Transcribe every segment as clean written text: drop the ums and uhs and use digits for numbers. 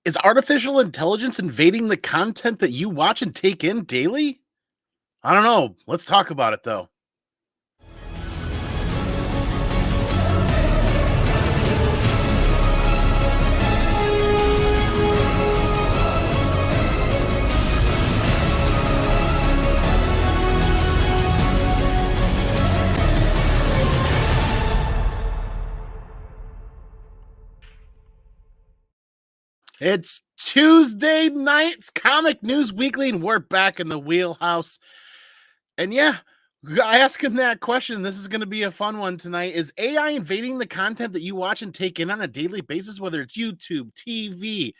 Is artificial intelligence invading the content that you watch and take in daily? I don't know. Let's talk about it, though. It's Tuesday night's Comic News Weekly, and we're back in the wheelhouse. And yeah, asking that question, this is going to be a fun one tonight. Is AI invading the content that you watch and take in on a daily basis, whether it's YouTube, TV,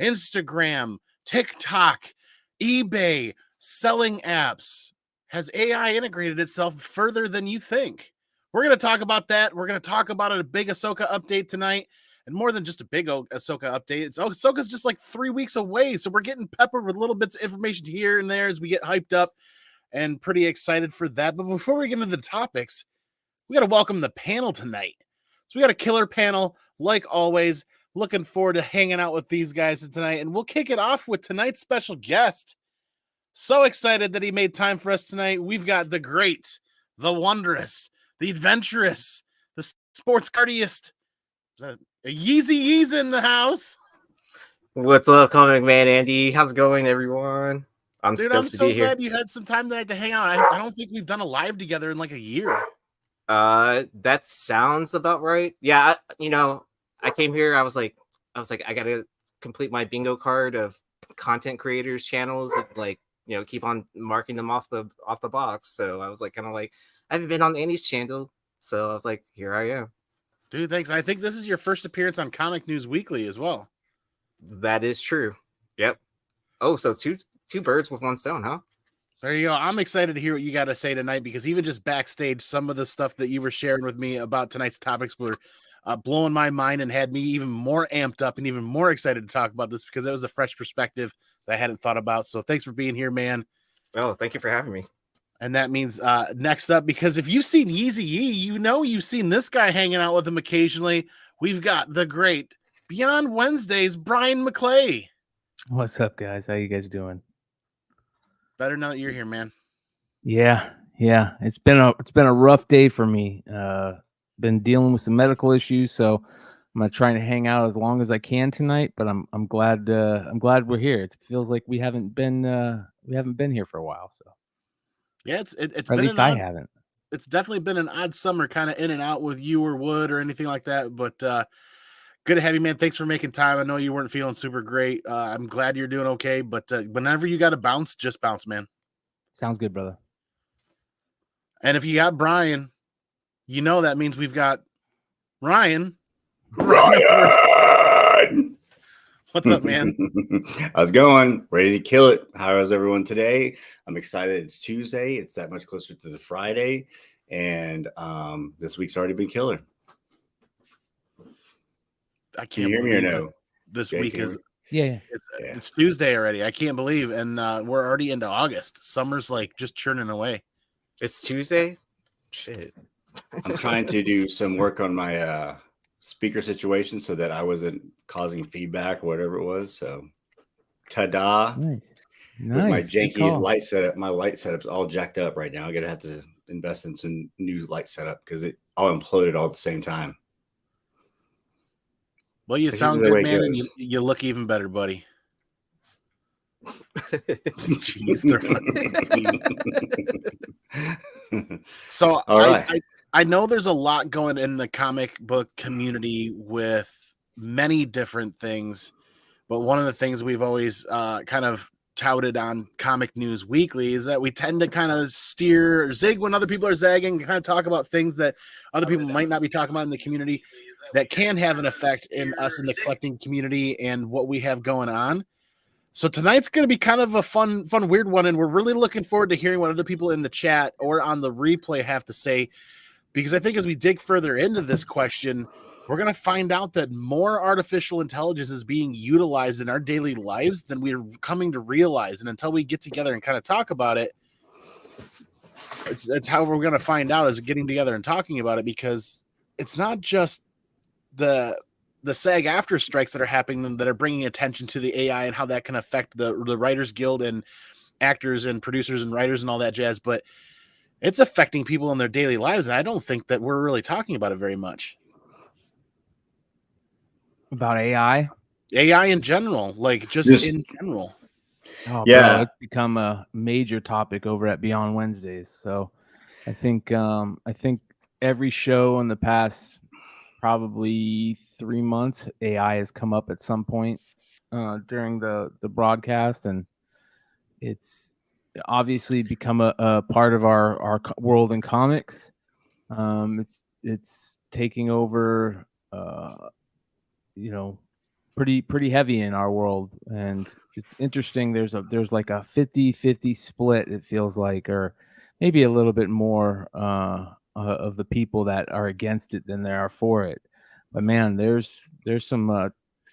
Instagram, TikTok, eBay, selling apps? Has AI integrated itself further than you think? We're going to talk about that. We're going to talk about a big Ahsoka update tonight. And more than just a big Ahsoka update, Ahsoka's just like 3 weeks away. So we're getting peppered with little bits of information here and there as we get hyped up and pretty excited for that. But before we get into the topics, we got to welcome the panel tonight. So we got a killer panel, like always. Looking forward to hanging out with these guys tonight. And we'll kick it off with tonight's special guest. So excited that he made time for us tonight. We've got the great, the wondrous, the adventurous, the sports cardiest. Is that a Yeezy in the house? What's up, ComicManAndy? How's it going, everyone? I'm so glad you had some time tonight to hang out. I don't think we've done a live together in like a year. That sounds about right. Yeah, I came here. I was like, I gotta complete my bingo card of content creators channels and keep on marking them off the box. So I was like, I haven't been on Andy's channel, so I was like, here I am. Dude, thanks. I think this is your first appearance on Comic News Weekly as well. That is true. Yep. Oh, so two birds with one stone, huh? There you go. I'm excited to hear what you got to say tonight, because even just backstage, some of the stuff that you were sharing with me about tonight's topics were blowing my mind and had me even more amped up and even more excited to talk about this, because it was a fresh perspective that I hadn't thought about. So thanks for being here, man. Oh, thank you for having me. And that means next up, because if you've seen Yeezy, you've seen this guy hanging out with him occasionally. We've got the great Beyond Wednesdays, Bryan McClay. What's up, guys? How you guys doing? Better now that you're here, man. Yeah. It's been a rough day for me. Been dealing with some medical issues, so I'm gonna try to hang out as long as I can tonight. But I'm glad we're here. It feels like we haven't been here for a while. So yeah, it's or been at least I haven't. It's definitely been an odd summer, kind of in and out with you or Wood or anything like that. But good to have you, man. Thanks for making time. I know you weren't feeling super great. I'm glad you're doing okay. But whenever you got to bounce, just bounce, man. Sounds good, brother. And if you got Bryan, that means we've got Ryan. What's up, man? How's it going? Ready to kill it. How is everyone today? I'm excited. It's Tuesday. It's that much closer to the Friday. And this week's already been killer. I can't Can you hear me or no? This week is it's Tuesday already. I can't believe, and we're already into August. Summer's like just churning away. It's Tuesday. Shit. I'm trying to do some work on my speaker situation so that I wasn't causing feedback or whatever it was. So, ta-da! Nice. With my janky light setup, my light setup's all jacked up right now. I'm gonna have to invest in some new light setup because it all imploded all at the same time. Well, you sound good, man, and you look even better, buddy. Jeez, so right. I know there's a lot going in the comic book community with many different things, but one of the things we've always kind of touted on Comic News Weekly is that we tend to kind of steer or zig when other people are zagging, kind of talk about things that other people might not be talking about in the community that can have an effect in us in the collecting community and what we have going on. So tonight's going to be kind of a fun, weird one, and we're really looking forward to hearing what other people in the chat or on the replay have to say, because I think as we dig further into this question, we're going to find out that more artificial intelligence is being utilized in our daily lives than we're coming to realize. And until we get together and kind of talk about it, it's how we're going to find out, is getting together and talking about it, because it's not just the the SAG after strikes that are happening that are bringing attention to the AI and how that can affect the Writers Guild and actors and producers and writers and all that jazz. But it's affecting people in their daily lives, and I don't think that we're really talking about it very much. About AI. AI in general, like just in general. Oh, Yeah. bro, it's become a major topic over at Beyond Wednesdays. So I think every show in the past probably 3 months, AI has come up at some point during the broadcast, and it's obviously become a part of our world in comics. It's taking over, pretty heavy in our world, and it's interesting. There's like a 50-50 split, it feels like, or maybe a little bit more of the people that are against it than there are for it. But man, there's some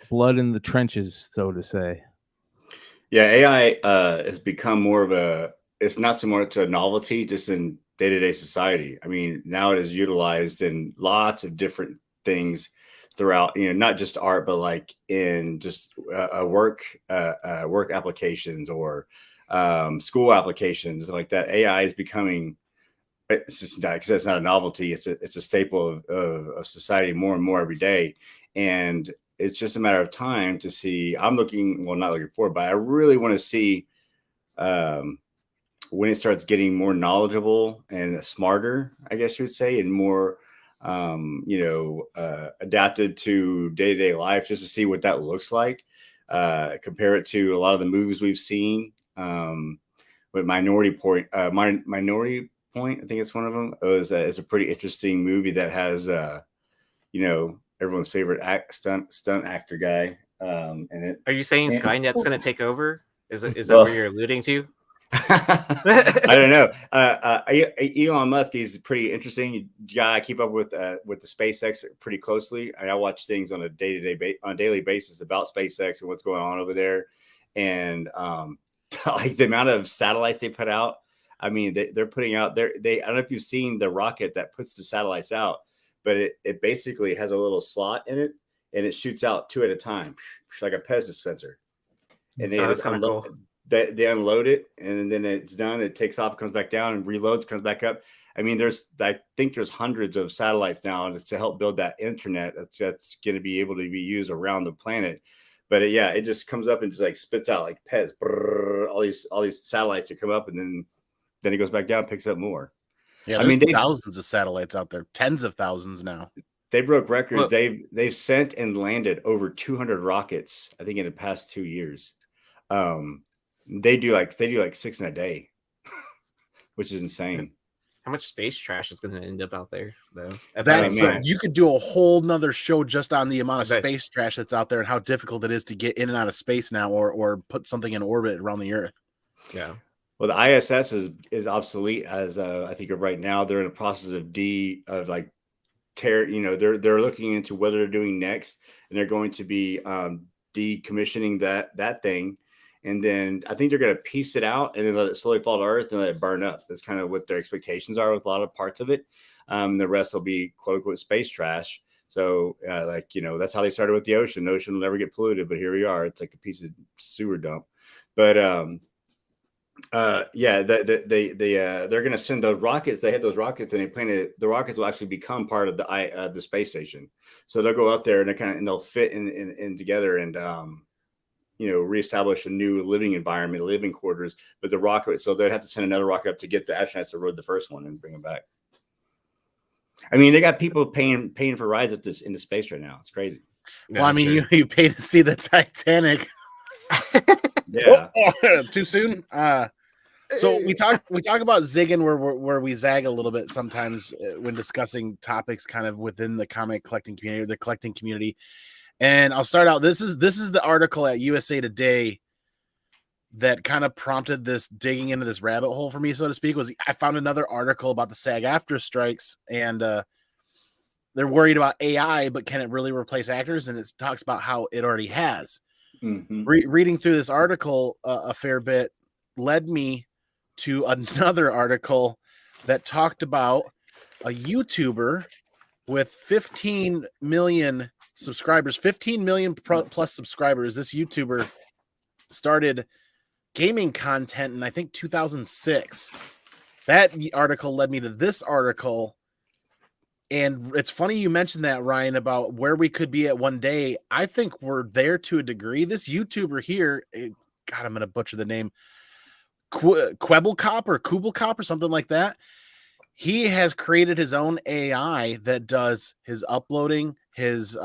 blood in the trenches, so to say. Yeah, AI has become more of it's not so much a novelty just in day-to-day society. I mean, now it is utilized in lots of different things throughout, not just art, but like in just work applications or school applications like that. AI is becoming, it's just not, because it's not a novelty. It's a staple of society more and more every day. And it's just a matter of time to see. I'm looking, well, not looking forward, but I really want to see when it starts getting more knowledgeable and smarter, I guess you would say, and more, adapted to day-to-day life, just to see what that looks like. Compare it to a lot of the movies we've seen. With Minority Point, I think it's one of them. It's a pretty interesting movie that has, everyone's favorite stunt actor guy. And Are you saying Skynet's going to take over? Is that Well, what you're alluding to? I don't know. Elon Musk, he's pretty interesting guy. I keep up with the SpaceX pretty closely. I watch things on a daily basis about SpaceX and what's going on over there, and like the amount of satellites they put out. I mean, they're putting out I don't know if you've seen the rocket that puts the satellites out, but it basically has a little slot in it, and it shoots out 2 at a time, like a Pez dispenser. And they That's kind of cool. They unload it, and then it's done. It takes off, comes back down, and reloads, comes back up. I mean, I think there's hundreds of satellites now to help build that internet that's going to be able to be used around the planet. But it just comes up and just like spits out like Pez, all these satellites that come up, and then it goes back down, picks up more. Yeah, there's thousands of satellites out there, tens of thousands now. They broke records. Well, they've sent and landed over 200 rockets, I think, in the past 2 years. They do like 6 in a day, which is insane. How much space trash is going to end up out there, though? You could do a whole nother show just on the amount of space trash that's out there and how difficult it is to get in and out of space now, or put something in orbit around the Earth. Yeah. Well, the ISS is obsolete as I think of right now. They're in a process of they're looking into what they're doing next, and they're going to be decommissioning that thing. And then I think they're going to piece it out and then let it slowly fall to Earth and let it burn up. That's kind of what their expectations are with a lot of parts of it. The rest will be quote unquote space trash. So that's how they started with the ocean. The ocean will never get polluted, but here we are. It's like a piece of sewer dump. But they're going to send those rockets. They had those rockets, and they planted the rockets will actually become part of the space station. So they'll go up there and they'll fit in together and reestablish a new living environment, living quarters. But the rocket, so they'd have to send another rocket up to get the astronauts to ride the first one and bring them back. I mean, they got people paying for rides up into space right now. It's crazy. Well, I mean, you pay to see the Titanic. Yeah. Too soon. So we talk about zigging where we zag a little bit sometimes when discussing topics kind of within the comic collecting community, or the collecting community. And I'll start out. This is the article at USA Today that kind of prompted this digging into this rabbit hole for me, so to speak. Was I found another article about the SAG-AFTRA strikes, and they're worried about AI, but can it really replace actors? And it talks about how it already has. Mm-hmm. Reading through this article a fair bit led me to another article that talked about a YouTuber with 15 million subscribers, 15 million plus subscribers. This YouTuber started gaming content in I think 2006. That article led me to this article. And it's funny you mentioned that, Ryan, about where we could be at one day. I think we're there to a degree. This YouTuber here, God, I'm going to butcher the name, Kwebbelkop or Kubelkop or something like that. He has created his own AI that does his uploading, his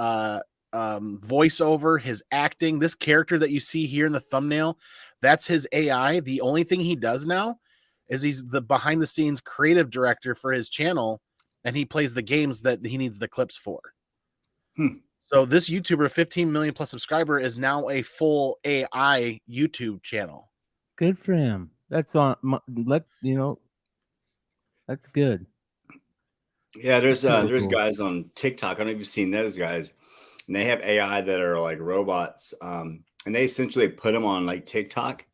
voiceover, his acting. This character that you see here in the thumbnail, that's his AI. The only thing he does now is he's the behind the scenes creative director for his channel, and he plays the games that he needs the clips for. So this YouTuber, 15 million plus subscriber, is now a full AI YouTube channel. Good for him. That's on. That's good. Yeah, there's cool. guys on TikTok. I don't know if you've seen those guys, and they have AI that are like robots, and they essentially put them on like TikTok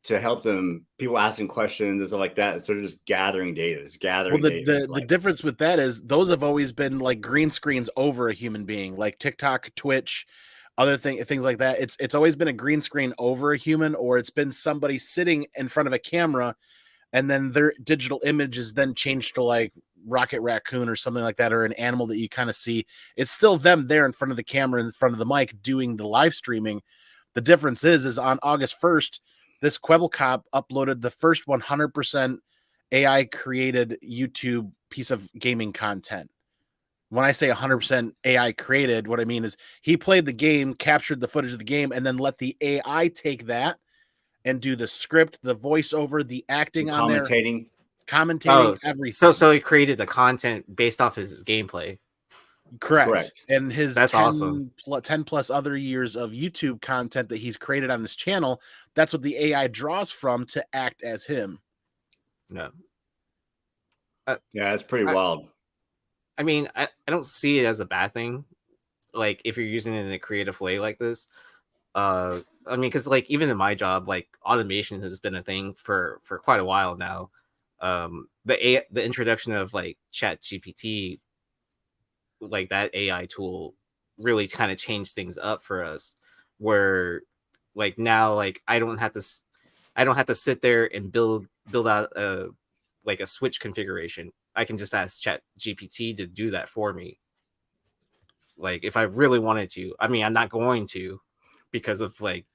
to help them. People asking questions and stuff like that. So they're just gathering data. The difference with that is those have always been like green screens over a human being, like TikTok, Twitch, other things like that. It's always been a green screen over a human, or it's been somebody sitting in front of a camera, and then their digital image is then changed to like Rocket Raccoon or something like that, or an animal that you kind of see. It's still them there in front of the camera, in front of the mic, doing the live streaming. The difference is on August 1st, this Kwebbelkop uploaded the first 100% AI created YouTube piece of gaming content. When I say 100% AI created, what I mean is he played the game, captured the footage of the game, and then let the AI take that and do the script, the voiceover, the acting on there, commentating, everything. So he created the content based off his gameplay. Correct. And his that's 10 plus other years of YouTube content that he's created on his channel, that's what the AI draws from to act as him. No. Yeah, it's pretty wild. I mean, I don't see it as a bad thing. Like if you're using it in a creative way like this. I mean, because like even in my job, like automation has been a thing for quite a while now. The introduction of like ChatGPT, like that AI tool, really kind of changed things up for us. Where like now, like I don't have to sit there and build out a switch configuration. I can just ask ChatGPT to do that for me. Like if I really wanted to. I mean, I'm not going to, because of like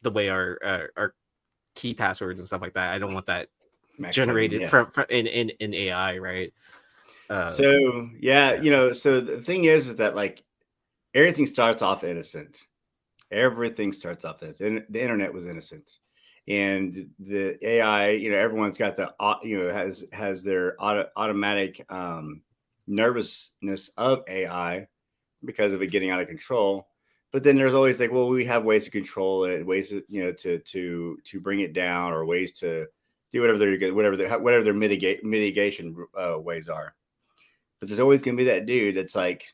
the way our key passwords and stuff like that. I don't want that generated from in AI, right? So yeah, so the thing is that like everything starts off innocent. Everything starts off innocent. And the internet was innocent, and the AI, everyone's got the has their automatic nervousness of AI because of it getting out of control. But then there's always like, well, we have ways to control it, ways to to bring it down, or ways to do whatever their mitigation ways are. But there's always going to be that dude that's like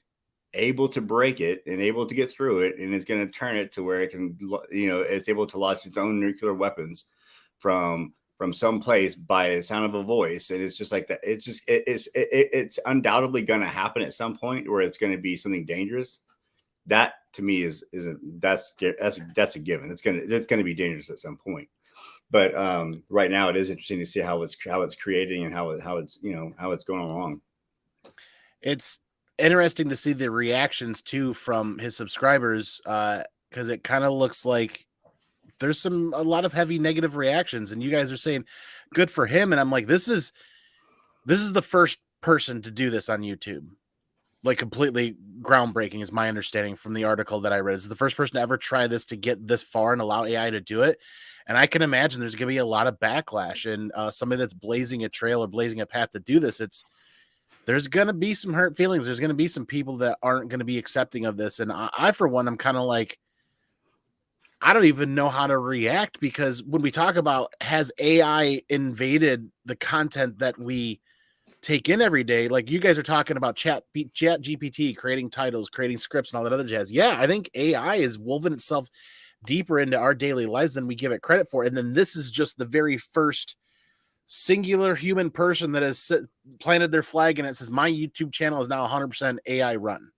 able to break it and able to get through it, and it's going to turn it to where it can, it's able to launch its own nuclear weapons from some place by the sound of a voice. And it's just like that. It's undoubtedly going to happen at some point where it's going to be something dangerous. That to me that's a given. It's going to be dangerous at some point. But right now it is interesting to see how it's creating and how it's going along. It's interesting to see the reactions too from his subscribers, because it kind of looks like there's a lot of heavy negative reactions, and you guys are saying good for him, and I'm like, this is the first person to do this on YouTube. Like completely groundbreaking is my understanding from the article that I read. It's the first person to ever try this, to get this far and allow AI to do it. And I can imagine there's going to be a lot of backlash, and somebody that's blazing a trail or blazing a path to do this, there's going to be some hurt feelings. There's going to be some people that aren't going to be accepting of this. And I for one, I'm kind of like, I don't even know how to react, because when we talk about, has AI invaded the content that we take in every day, like you guys are talking about chat GPT creating titles, creating scripts, and all that other jazz. Yeah, I think AI is woven itself deeper into our daily lives than we give it credit for. And then this is just the very first singular human person that has planted their flag, and it says my YouTube channel is now 100% AI run.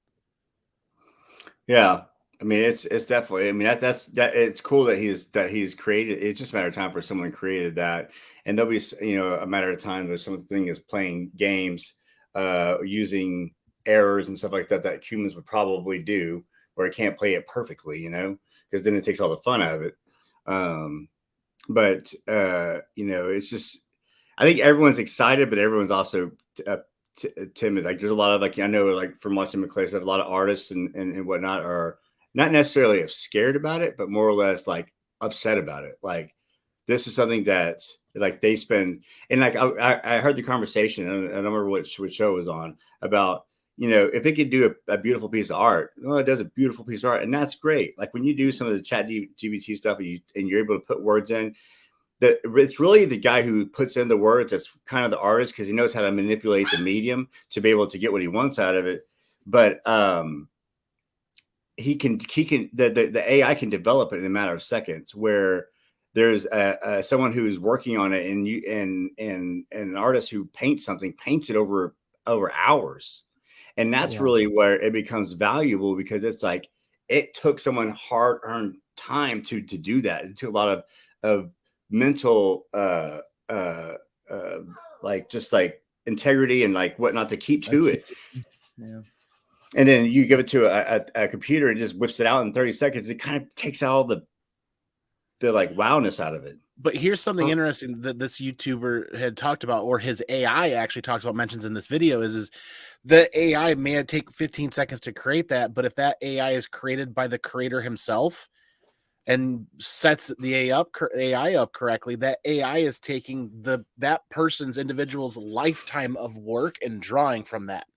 Yeah. I mean, it's definitely. I mean, that's it's cool that he's created. It's just a matter of time for someone created that, and there'll be a matter of time where something is playing games, using errors and stuff like that that humans would probably do, or it can't play it perfectly, because then it takes all the fun out of it. But it's just, I think everyone's excited, but everyone's also timid. Like there's a lot of I know from watching McClay stuff, a lot of artists and whatnot are not necessarily scared about it, but more or less upset about it. Like this is something that they spend, and I heard the conversation, and I don't remember which show it was on, about if it could do a beautiful piece of art, well, it does a beautiful piece of art, and that's great. Like when you do some of the chat GBT stuff and you're able to put words in, it's really the guy who puts in the words that's kind of the artist, because he knows how to manipulate the medium to be able to get what he wants out of it. But the AI can develop it in a matter of seconds, where there's someone who's working on it, and an artist who paints it over hours. And that's really where it becomes valuable, because it's like it took someone hard-earned time to do that. It took a lot of mental integrity and whatnot to keep to it. Yeah. And then you give it to a computer and it just whips it out in 30 seconds. It kind of takes out all the wowness out of it. But here's something interesting that this YouTuber had talked about, or his AI actually talks about, mentions in this video, is the AI may take 15 seconds to create that, but if that AI is created by the creator himself and sets the AI up correctly, that AI is taking that person's individual's lifetime of work and drawing from that.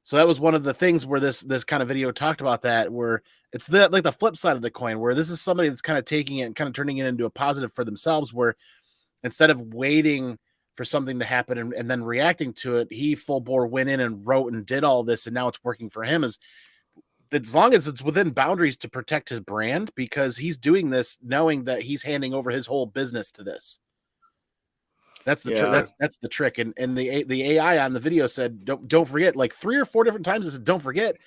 So that was one of the things where this kind of video talked about that, where it's the flip side of the coin, where this is somebody that's kind of taking it and kind of turning it into a positive for themselves, where instead of waiting for something to happen and then reacting to it, he full bore went in and wrote and did all this, and now it's working for him. As long as it's within boundaries to protect his brand, because he's doing this knowing that he's handing over his whole business to this. That's the that's the trick. And the AI on the video said, don't forget, 3 or 4 different times, it said, don't forget,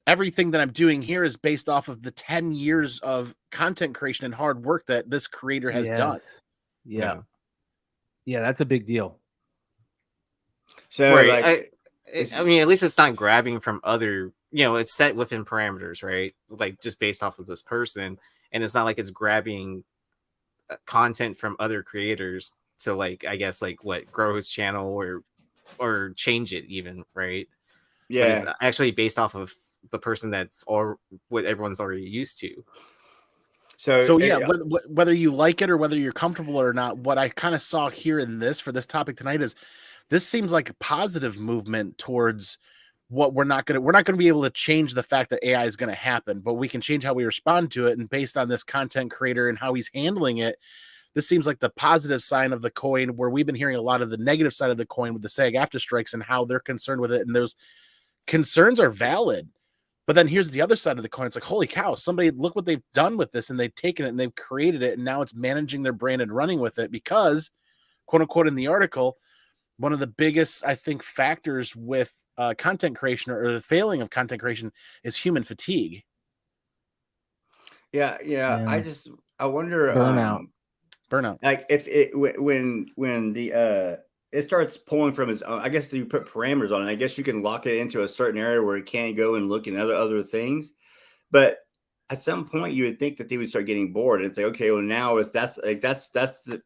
everything that I'm doing here is based off of the 10 years of content creation and hard work that this creator has done. Yeah, that's a big deal. So right. I mean, at least it's not grabbing from other, it's set within parameters, right? Just based off of this person. And it's not like it's grabbing content from other creators to I guess grow his channel or change it even, right? Yeah. But it's actually based off of the person that's what everyone's already used to. So yeah, whether you like it or whether you're comfortable or not, what I kind of saw here in for this topic tonight is this seems like a positive movement towards what we're not going to be able to change the fact that AI is going to happen, but we can change how we respond to it. And based on this content creator and how he's handling it, this seems like the positive side of the coin, where we've been hearing a lot of the negative side of the coin with the SAG-AFTRA strikes and how they're concerned with it. And those concerns are valid. But then here's the other side of the coin. It's like, holy cow, somebody, look what they've done with this, and they've taken it and they've created it, and now it's managing their brand and running with it, because, quote unquote, in the article, one of the biggest, I think, factors with content creation or the failing of content creation is human fatigue. Yeah. I wonder, burnout. Like if it when the it starts pulling from his own, I guess you put parameters on it. I guess you can lock it into a certain area where it can't go and look at other things. But at some point, you would think that they would start getting bored and say, okay, well, now that's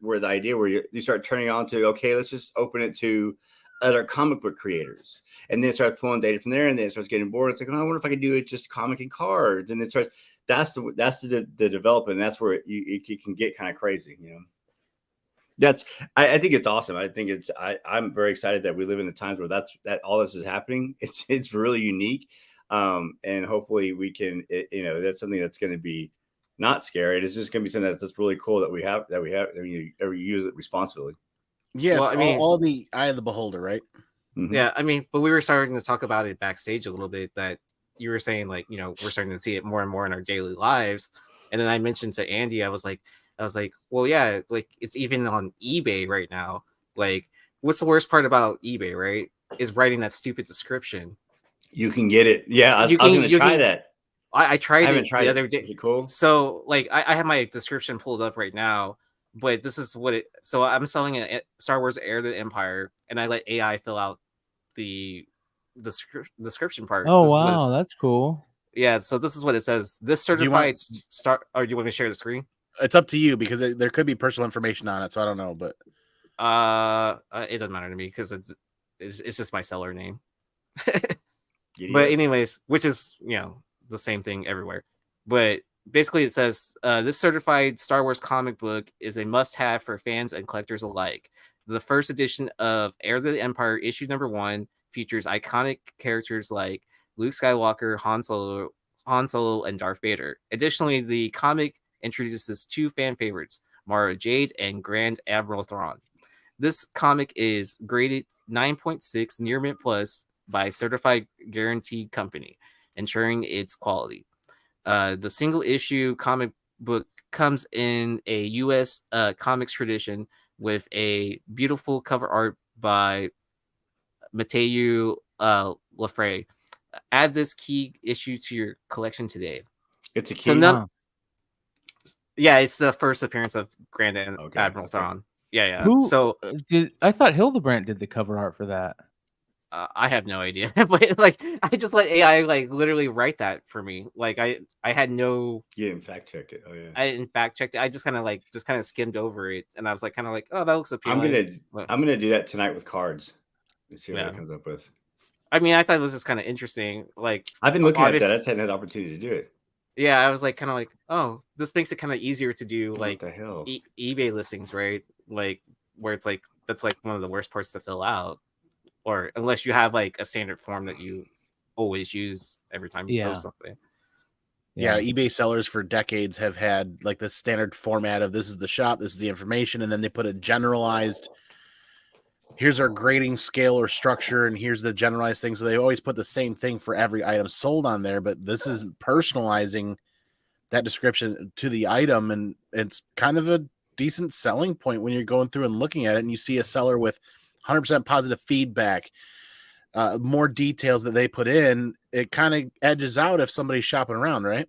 where the idea where you start turning on to, okay, let's just open it to other comic book creators, and then it starts pulling data from there, and then it starts getting bored. It's like, oh, I wonder if I can do it just comic and cards, and it starts. That's the development. And that's where it can get kind of crazy, I think it's awesome. I think I'm very excited that we live in the times where that all this is happening. It's really unique. And hopefully we can, that's something that's going to be not scary. It's just going to be something that's really cool that we have, you use it responsibly. Yeah. Well, it's all the eye of the beholder, right? Mm-hmm. Yeah. I mean, but we were starting to talk about it backstage a little bit, that you were saying we're starting to see it more and more in our daily lives. And then I mentioned to Andy, I was like, well, yeah, it's even on eBay right now. What's the worst part about eBay, right? Is writing that stupid description. You can get it. Yeah, I was going to try that. I tried haven't it tried the it. other day. Is it cool? So like I have my description pulled up right now, but this is what it. So I'm selling a Star Wars Heir to the Empire, and I let AI fill out the description part. Oh This is what wow, that's cool. yeah. So this is what it says. This Do you want- certified star. Or do you want me to share the screen? It's up to you because there could be personal information on it, so I don't know. But It doesn't matter to me because it's just my seller name. Giddy But up. anyways, which is the same thing everywhere. But basically, it says this certified Star Wars comic book is a must-have for fans and collectors alike. The first edition of Heir to the Empire, issue number 1, features iconic characters like Luke Skywalker, Han Solo, and Darth Vader. Additionally, the comic introduces 2 fan favorites, Mara Jade and Grand Admiral Thrawn. This comic is graded 9.6 near mint plus by Certified Guaranteed Company, ensuring its quality. The single issue comic book comes in a U.S. Comics tradition with a beautiful cover art by Mathieu Lafray. Add this key issue to your collection today. It's a key. So yeah, it's the first appearance of Grand Admiral Thrawn. Yeah. Who So I thought Hildebrandt did the cover art for that. I have no idea, but like I just let AI like literally write that for me. Like I had no. You didn't fact check it. Oh yeah. I didn't fact check it. I just kind of skimmed over it, and I was like, oh, that looks appealing. I'm gonna do that tonight with cards and see what it comes up with. I mean, I thought it was just kind of interesting. Like I've been looking at that. That's had an opportunity to do it. Yeah, I was like, kind of like, oh, this makes it kind of easier to do like what the hell? eBay listings, right? Like where it's like that's like one of the worst parts to fill out. Or unless you have like a standard form that you always use every time you post something. Yeah, eBay sellers for decades have had like the standard format of this is the shop, this is the information, and then they put a generalized, here's our grading scale or structure, and here's the generalized thing. So they always put the same thing for every item sold on there, but this is personalizing that description to the item, and it's kind of a decent selling point when you're going through and looking at it, and you see a seller with 100% positive feedback, more details that they put in, it kind of edges out if somebody's shopping around, right?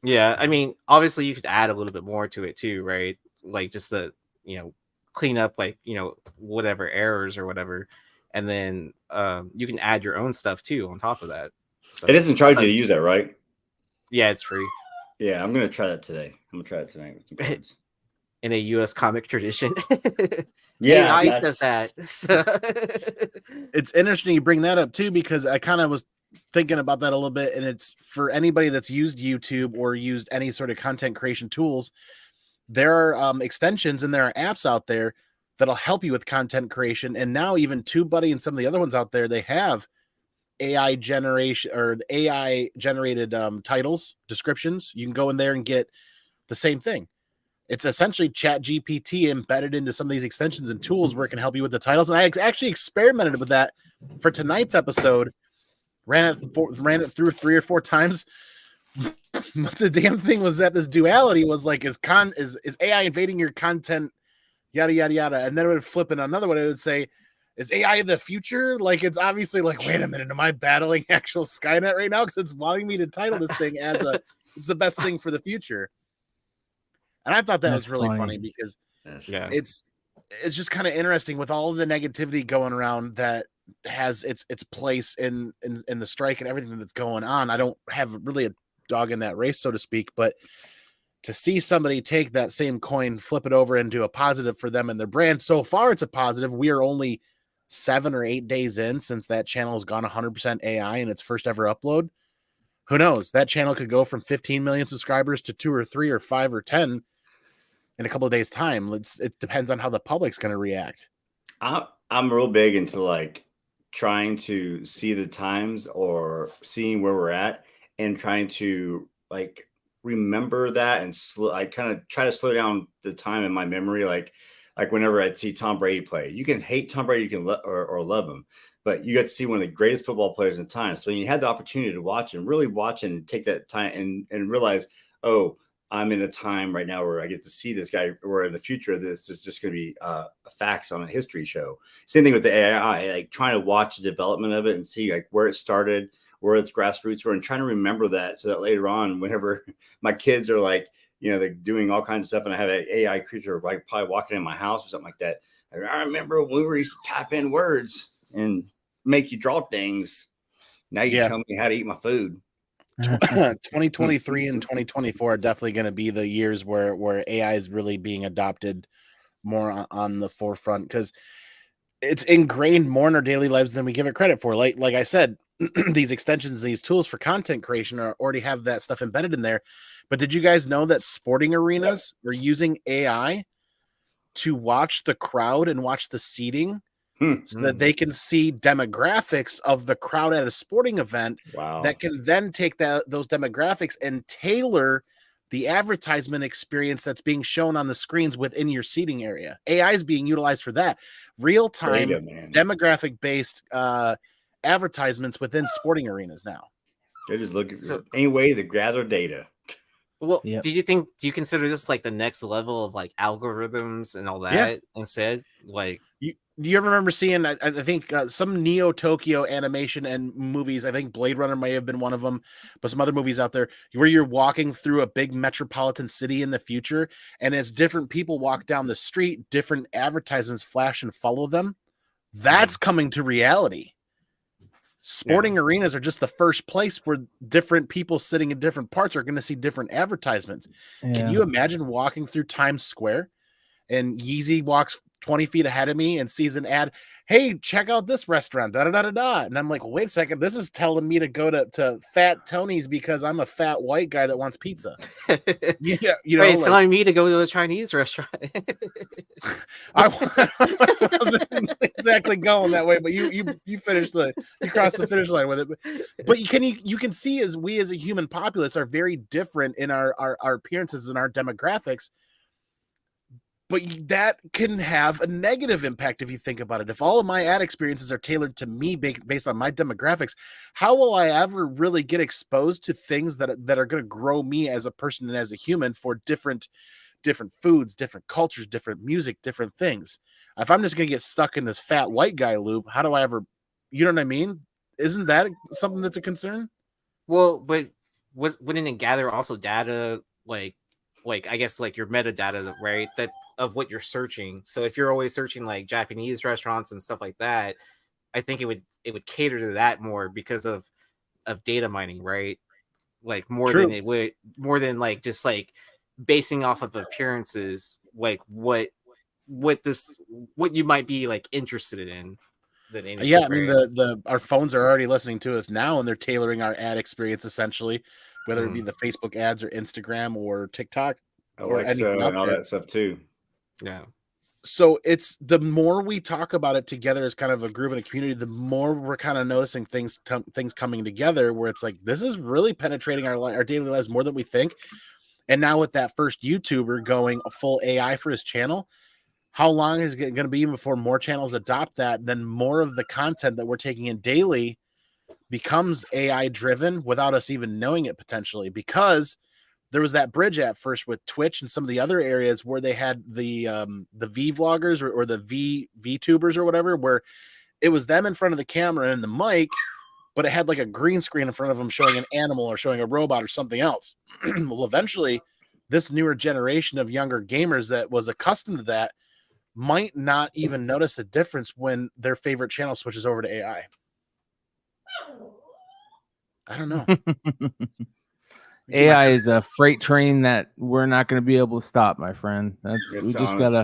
Yeah, I mean, obviously you could add a little bit more to it too, right? Like just to, clean up like, whatever errors or whatever. And then you can add your own stuff too on top of that. So, it doesn't charge you to use that, right? Yeah, it's free. Yeah, I'm going to try that today. I'm going to try it tonight with some cards. In a U.S. comic tradition. Yeah, AI does that. So. It's interesting you bring that up too, because I kind of was thinking about that a little bit, and it's for anybody that's used YouTube or used any sort of content creation tools. There are extensions and there are apps out there that'll help you with content creation, and now even TubeBuddy and some of the other ones out there, they have AI generation or AI generated titles, descriptions. You can go in there and get the same thing. It's essentially Chat GPT embedded into some of these extensions and tools where it can help you with the titles. And I actually experimented with that for tonight's episode. Ran it through 3 or 4 times. But the damn thing was that this duality was like, is AI invading your content? Yada, yada, yada. And then it would flip in another one. It would say, is AI the future? Like, it's obviously like, wait a minute, am I battling actual Skynet right now? Because it's wanting me to title this thing as it's the best thing for the future. And I thought that was really funny because it's just kind of interesting with all of the negativity going around that has its place in the strike and everything that's going on. I don't have really a dog in that race, so to speak, but to see somebody take that same coin, flip it over into a positive for them and their brand. So far, it's a positive. We are only 7 or 8 days in since that channel has gone 100% AI in its first ever upload. Who knows? That channel could go from 15 million subscribers to 2 or 3 or 5 or 10 in a couple of days' time. It depends on how the public's going to react. I'm real big into like trying to see the times or seeing where we're at and trying to like remember that and I kind of try to slow down the time in my memory. Like whenever I see Tom Brady play, you can hate Tom Brady, you can or love him, but you get to see one of the greatest football players in time. So when you had the opportunity to watch and really watch and take that time and realize, oh, I'm in a time right now where I get to see this guy, or in the future, this is just going to be facts on a history show. Same thing with the AI, like trying to watch the development of it and see like where it started, where its grassroots were, and trying to remember that so that later on, whenever my kids are like, they're doing all kinds of stuff, and I have an AI creature like probably walking in my house or something like that. I remember when we used to type in words and make you draw things. Now you tell me how to eat my food. 2023 and 2024 are definitely going to be the years where AI is really being adopted more on the forefront, because it's ingrained more in our daily lives than we give it credit for. Like I said, these extensions, these tools for content creation already have that stuff embedded in there. But did you guys know that sporting arenas are using AI to watch the crowd and watch the seating so that they can see demographics of the crowd at a sporting event that can then take those demographics and tailor the advertisement experience that's being shown on the screens within your seating area? AI is being utilized for that. Real-time demographic-based advertisements within sporting arenas now. They're just looking for any way to gather data. Well, do you consider this like the next level of like algorithms and all that instead? Like, do you ever remember seeing, I think some Neo Tokyo animation and movies, I think Blade Runner may have been one of them, but some other movies out there where you're walking through a big metropolitan city in the future, and as different people walk down the street, different advertisements flash and follow them? That's coming to reality. Sporting arenas are just the first place where different people sitting in different parts are going to see different advertisements. Can you imagine walking through Times Square and Yeezy walks 20 feet ahead of me and sees an ad, hey, check out this restaurant, da-da-da-da-da. And I'm like, well, wait a second, this is telling me to go to Fat Tony's because I'm a fat white guy that wants pizza. It's telling me to go to a Chinese restaurant. I wasn't exactly going that way, but you finished you crossed the finish line with it. But you can see, as we as a human populace are very different in our appearances and our demographics. But that can have a negative impact if you think about it. If all of my ad experiences are tailored to me based on my demographics, how will I ever really get exposed to things that are going to grow me as a person and as a human for different foods, different cultures, different music, different things? If I'm just going to get stuck in this fat white guy loop, how do I ever, you know what I mean? Isn't that something that's a concern? Well, but wouldn't it gather also data like I guess like your metadata, right? That of what you're searching. So if you're always searching like Japanese restaurants and stuff like that, I think it would cater to that more because of data mining, right? Like more than like just like basing off of appearances, like what you might be like interested in. I mean, our phones are already listening to us now, and they're tailoring our ad experience essentially, whether it be the Facebook ads or Instagram or TikTok or anything and all that stuff too. Yeah. So it's the more we talk about it together as kind of a group and a community, the more we're kind of noticing things coming together where it's like, this is really penetrating our daily lives more than we think. And now with that first YouTuber going full AI for his channel, how long is it going to be before more channels adopt that? Then more of the content that we're taking in daily becomes AI driven without us even knowing it potentially, because there was that bridge at first with Twitch and some of the other areas where they had the V vloggers or the VTubers or whatever, where it was them in front of the camera and the mic, but it had like a green screen in front of them showing an animal or showing a robot or something else. Well, eventually this newer generation of younger gamers that was accustomed to that might not even notice a difference when their favorite channel switches over to AI. I don't know. AI is a freight train that we're not going to be able to stop, my friend. We just got to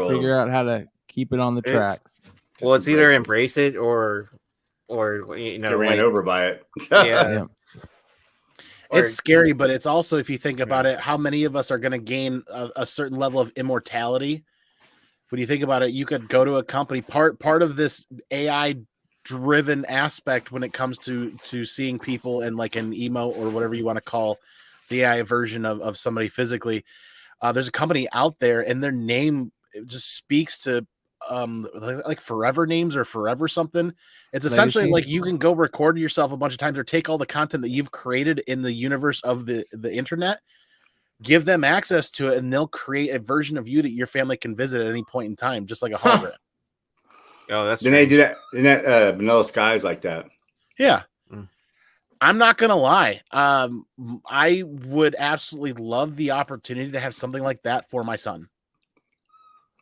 figure out how to keep it on the tracks. Well, it's either embrace it or you know, get ran over by it. Yeah. It's scary, but it's also, if you think about it, how many of us are going to gain a certain level of immortality? When you think about it, you could go to a company, part of this AI driven aspect when it comes to seeing people in like an emo or whatever you want to call the AI version of somebody physically. There's a company out there and their name just speaks to like forever names or forever something. It's essentially like you can go record yourself a bunch of times or take all the content that you've created in the universe of the internet, give them access to it, and they'll create a version of you that your family can visit at any point in time, just like a hologram. Oh, that's then they do that. And that Vanilla Sky is like that. Yeah. I'm not gonna lie. I would absolutely love the opportunity to have something like that for my son.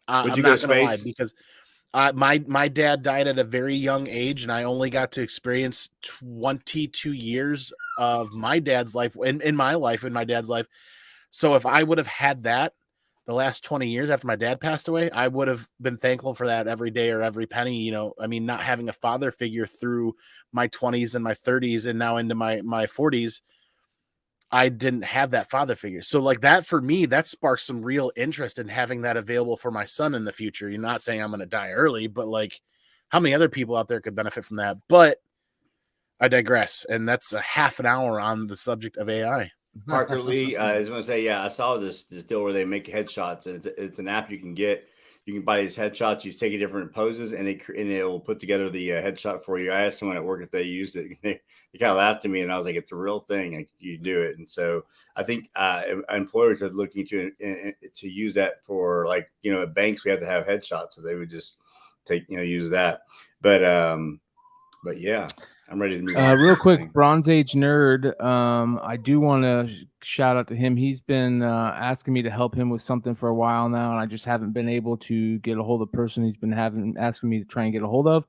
Would I'm you go not to gonna lie space? because my dad died at a very young age, and I only got to experience 22 years of my dad's life in my life, in my dad's life. So if I would have had that the last 20 years after my dad passed away, I would have been thankful for that every day or every penny. You know, I mean, not having a father figure through my 20s and my 30s and now into my 40s, I didn't have that father figure. So like that for me, that sparks some real interest in having that available for my son in the future. You're not saying I'm going to die early, but like how many other people out there could benefit from that? But I digress. And that's a half an hour on the subject of AI. Parker Lee, I was going to say, yeah, I saw this deal where they make headshots, and it's an app you can get. You can buy these headshots. You take different poses, and it will put together the headshot for you. I asked someone at work if they used it. They kind of laughed at me, and I was like, "It's a real thing. Like, you do it." And so I think employers are looking to use that for, like, you know, at banks we have to have headshots, so they would just use that. But yeah. I'm ready to move on. Real quick, Bronze Age Nerd. I do want to shout out to him. He's been asking me to help him with something for a while now, and I just haven't been able to get a hold of the person he's been asking me to try and get a hold of.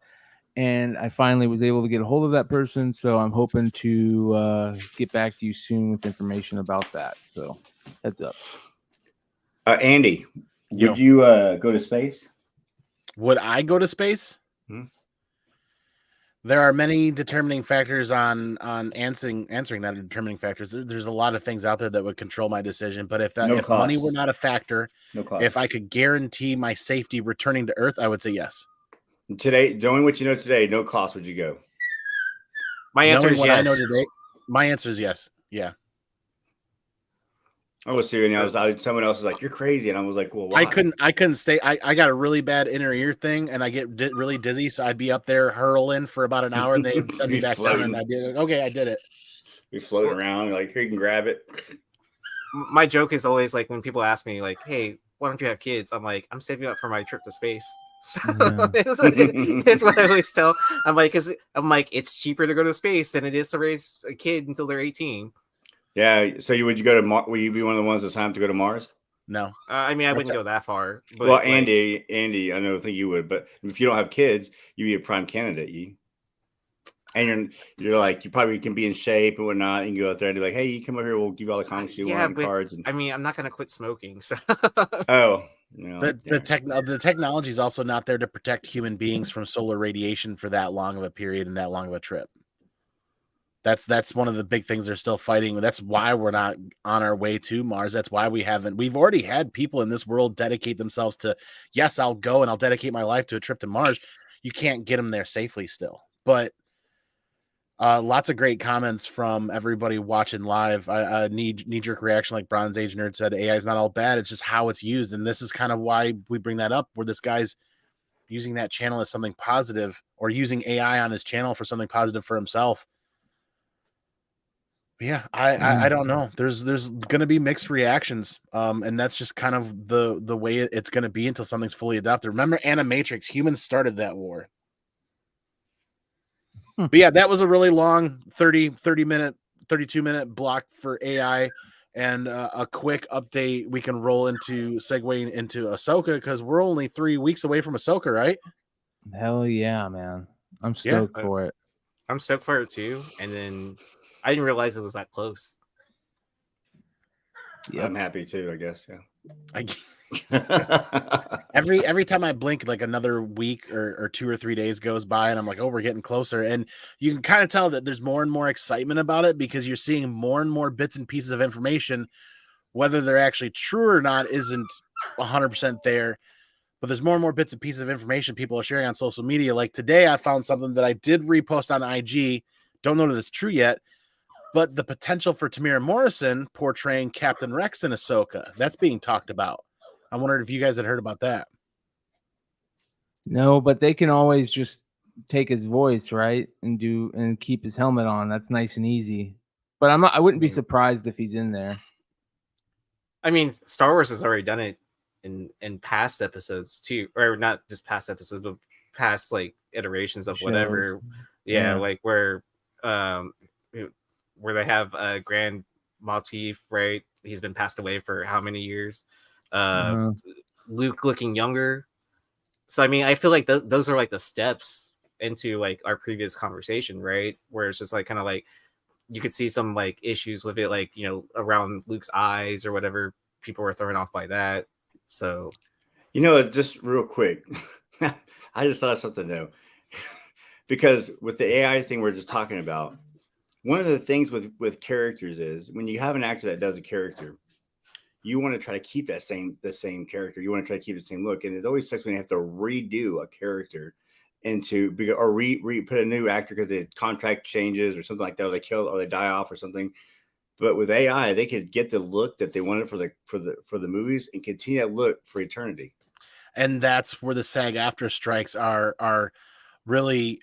And I finally was able to get a hold of that person, so I'm hoping to get back to you soon with information about that. So heads up. Andy, would you go to space? Would I go to space? There are many determining factors on answering that determining factors. There's a lot of things out there that would control my decision. But if money were not a factor, if I could guarantee my safety returning to Earth, I would say yes. Today, knowing what you know today, no cost would you go? My answer is yes. I know today, my answer is yes. Yeah. I was serious. Someone else was like, "You're crazy," and I was like, "Well, why?" I couldn't stay. I got a really bad inner ear thing, and I get really dizzy. So I'd be up there hurling for about an hour, and they'd send me back down, and I did. Okay, I did it. Be floating around, like, here, you can grab it. My joke is always like when people ask me, like, "Hey, why don't you have kids?" I'm like, "I'm saving up for my trip to space." So it's what I always tell. I'm like, it's cheaper to go to space than it is to raise a kid until they're 18. Yeah. So would you go to Mars? Will you be one of the ones that's time to go to Mars? No. I mean, I wouldn't go that far. But well, Andy, I don't think you would. But if you don't have kids, you'd be a prime candidate. And you're like, you probably can be in shape and whatnot. You can go out there and be like, "Hey, you come over here. We'll give you all the comics you want and cards." And I mean, I'm not gonna quit smoking. So the technology is also not there to protect human beings from solar radiation for that long of a period and that long of a trip. That's one of the big things they're still fighting. That's why we're not on our way to Mars. That's why we've already had people in this world dedicate themselves to, yes, I'll go and I'll dedicate my life to a trip to Mars. You can't get them there safely still. But lots of great comments from everybody watching live. Knee-jerk reaction, like Bronze Age Nerd said, AI is not all bad. It's just how it's used. And this is kind of why we bring that up, where this guy's using that channel as something positive, or using AI on his channel for something positive for himself. Yeah, I don't know. There's going to be mixed reactions, and that's just kind of the way it's going to be until something's fully adopted. Remember Animatrix? Humans started that war. But yeah, that was a really long 32 minute block for AI, and a quick update we can roll into segueing into Ahsoka, because we're only 3 weeks away from Ahsoka, right? Hell yeah, man! I'm stoked for it. I'm stoked for it too, and then I didn't realize it was that close. Yep. I'm happy too, I guess. Yeah. every time I blink, like another week or 2 or 3 days goes by, and I'm like, oh, we're getting closer. And you can kind of tell that there's more and more excitement about it, because you're seeing more and more bits and pieces of information. Whether they're actually true or not isn't 100% there. But there's more and more bits and pieces of information people are sharing on social media. Like today, I found something that I did repost on IG. Don't know that it's true yet, but the potential for Tamira Morrison portraying Captain Rex in Ahsoka, that's being talked about. I wondered if you guys had heard about that. No, but they can always just take his voice, right, and keep his helmet on. That's nice and easy. But I wouldn't be surprised if he's in there. I mean, Star Wars has already done it in past episodes too, or not just past episodes, but past like iterations of whatever. Yeah, like where where they have Grand Motif, right? He's been passed away for how many years? Luke looking younger. So I mean, I feel like those are like the steps into like our previous conversation, right? Where it's just like kind of like you could see some like issues with it, like, you know, around Luke's eyes or whatever. People were thrown off by that. So, you know, just real quick, I just thought of something though, because with the AI thing we're just talking about, one of the things with characters is when you have an actor that does a character, you want to try to keep the same character. You want to try to keep the same look, and it always sucks when you have to redo a character or put a new actor because the contract changes or something like that, or they kill or they die off or something. But with AI, they could get the look that they wanted for the movies and continue that look for eternity. And that's where the SAG-AFTRA strikes are really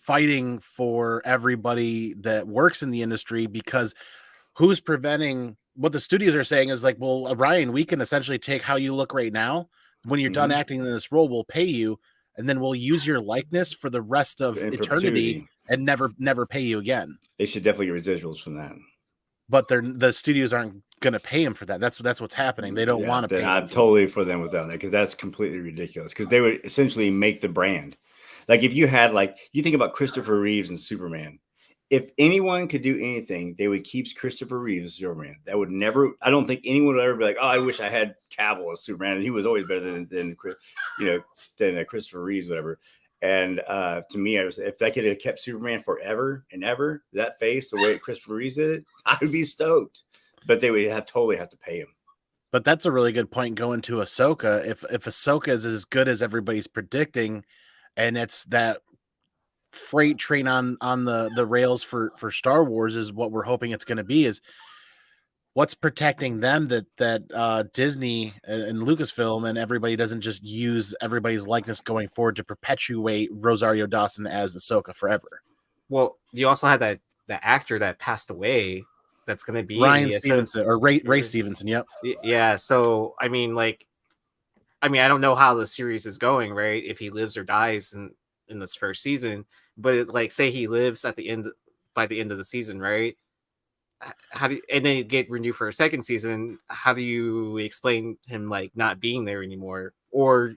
fighting for everybody that works in the industry, because who's preventing what the studios are saying is like, well, Ryan, we can essentially take how you look right now. When you're done acting in this role, we'll pay you, and then we'll use your likeness for the rest of eternity and never pay you again. They should definitely get residuals from that. But the studios aren't going to pay him for that. That's what's happening. They don't want to pay. I'm totally for them without that, because that's completely ridiculous. Because they would essentially make the brand. Like if you had, like, you think about Christopher Reeves and Superman. If anyone could do anything, they would keep Christopher Reeves as Superman. That would never. I don't think anyone would ever be like, "Oh, I wish I had Cavill as Superman." And he was always better than Christopher Reeves, whatever. And to me, if they could have kept Superman forever and ever, that face, the way Christopher Reeves did it, I would be stoked. But they would totally have to pay him. But that's a really good point going to Ahsoka. If Ahsoka is as good as everybody's predicting, and it's that freight train on the rails for Star Wars is what we're hoping it's going to be, is what's protecting them that Disney and Lucasfilm and everybody doesn't just use everybody's likeness going forward to perpetuate Rosario Dawson as Ahsoka forever. Well, you also had that actor that passed away that's going to be Ryan Stevenson or Ray Stevenson. Yep. Yeah. So, I mean, I don't know how the series is going, right? If he lives or dies in this first season, but like, say he lives by the end of the season, right? And then get renewed for a second season. How do you explain him like not being there anymore, or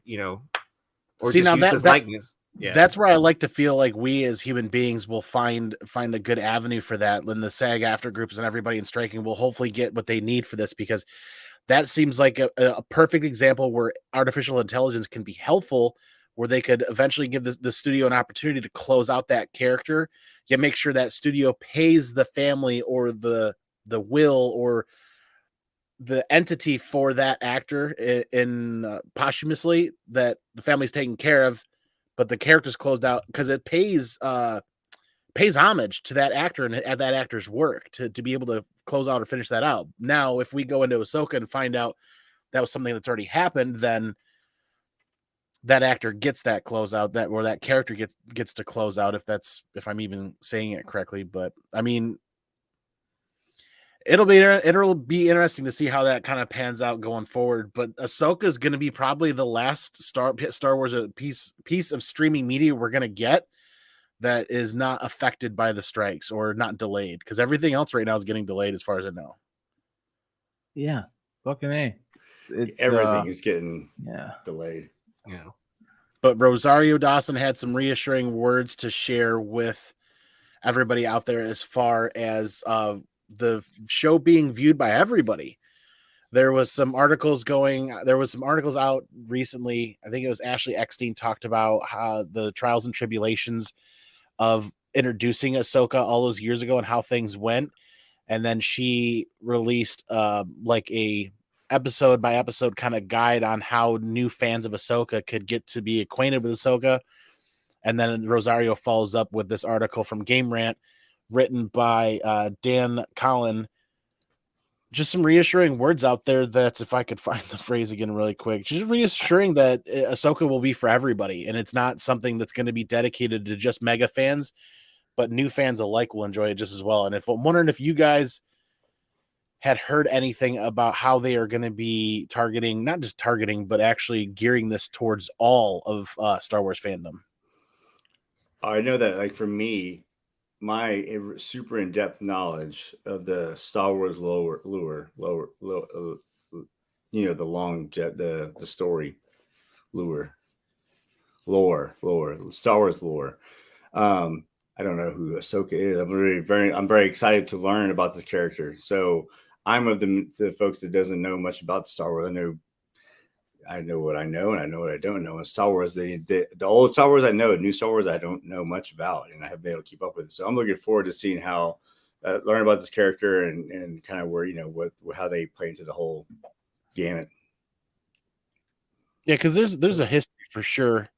or see, just now use his likeness? Yeah. That's where I like to feel like we as human beings will find a good avenue for that. When the SAG-AFTRA groups and everybody in striking will hopefully get what they need for this, because that seems like a perfect example where artificial intelligence can be helpful, where they could eventually give the studio an opportunity to close out that character. You make sure that studio pays the family or the will or the entity for that actor in posthumously, that the family's taken care of, but the character's closed out, because it pays homage to that actor and that actor's work to be able to close out or finish that out. Now, if we go into Ahsoka and find out that was something that's already happened, then that actor gets that closeout, that character gets to close out, if I'm even saying it correctly. But I mean, it'll be interesting to see how that kind of pans out going forward. But Ahsoka is going to be probably the last Star Wars piece of streaming media we're going to get that is not affected by the strikes or not delayed, because everything else right now is getting delayed as far as I know. Yeah, fucking A. Everything is getting delayed. Yeah. But Rosario Dawson had some reassuring words to share with everybody out there as far as the show being viewed by everybody. There was some articles out recently. I think it was Ashley Eckstein talked about how the trials and tribulations of introducing Ahsoka all those years ago and how things went. And then she released like a episode by episode kind of guide on how new fans of Ahsoka could get to be acquainted with Ahsoka. And then Rosario follows up with this article from Game Rant written by Dan Collin. Just some reassuring words out there that, if I could find the phrase again really quick, just reassuring that Ahsoka will be for everybody. And it's not something that's going to be dedicated to just mega fans, but new fans alike will enjoy it just as well. And I'm wondering if you guys had heard anything about how they are going to be not just targeting, but actually gearing this towards all of Star Wars fandom. I know that, like, for me, super in-depth knowledge of the Star Wars the long jet, the story lore, Star Wars lore. I don't know who Ahsoka is. I'm very excited to learn about this character. So I'm of the folks that doesn't know much about Star Wars. I know what I know, and I know what I don't know. In Star Wars, the old Star Wars I know, new Star Wars I don't know much about, and I haven't been able to keep up with it. So I'm looking forward to seeing how learn about this character and kind of where how they play into the whole gamut. Yeah, because there's a history for sure.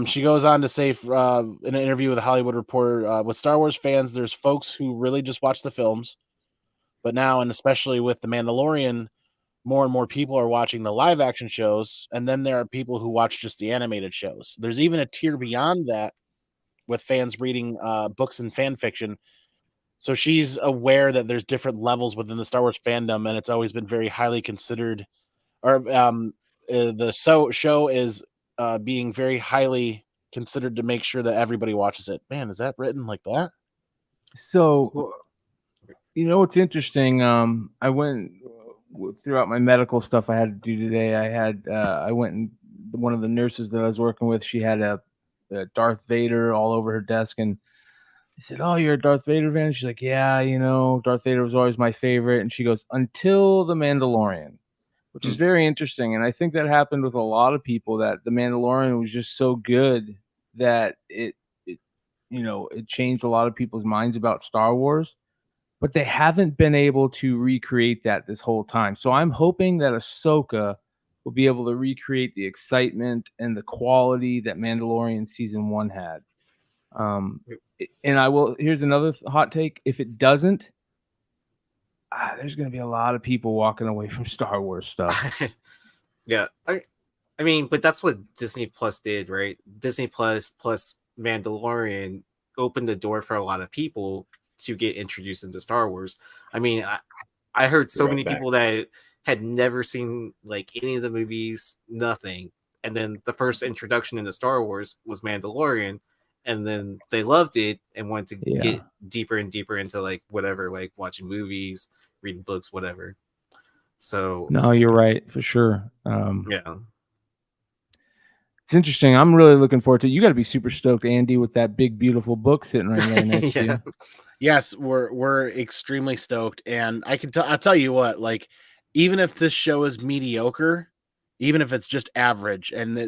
She goes on to say in an interview with a Hollywood Reporter, with Star Wars fans, there's folks who really just watch the films, but now, and especially with The Mandalorian, more and more people are watching the live action shows, and then there are people who watch just the animated shows. There's even a tier beyond that with fans reading books and fan fiction. So she's aware that there's different levels within the Star Wars fandom, and it's always been very highly considered. Or the show is being very highly considered to make sure that everybody watches it. Man, is that written like that? So, you know what's interesting? I went throughout my medical stuff I had to do today. I went and one of the nurses that I was working with, she had a Darth Vader all over her desk, and I said, "Oh, you're a Darth Vader fan?" She's like, "Yeah, Darth Vader was always my favorite." And she goes, "Until The Mandalorian," which is very interesting. And I think that happened with a lot of people, that The Mandalorian was just so good that it changed a lot of people's minds about Star Wars. But they haven't been able to recreate that this whole time. So I'm hoping that Ahsoka will be able to recreate the excitement and the quality that Mandalorian season 1 had. And here's another hot take. If it doesn't, there's going to be a lot of people walking away from Star Wars stuff. Yeah. I mean, but that's what Disney Plus did, right? Disney Plus Mandalorian opened the door for a lot of people to get introduced into Star Wars. I mean, I heard so many people that had never seen like any of the movies, nothing. And then the first introduction into Star Wars was Mandalorian. And then they loved it and wanted to get deeper and deeper into like whatever, like watching movies, reading books, whatever. So no, you're right, for sure. Yeah. It's interesting. I'm really looking forward to it. You got to be super stoked, Andy, with that big, beautiful book sitting right there next to you. Yes, we're extremely stoked, and I'll tell you what, like, even if this show is mediocre, even if it's just average, and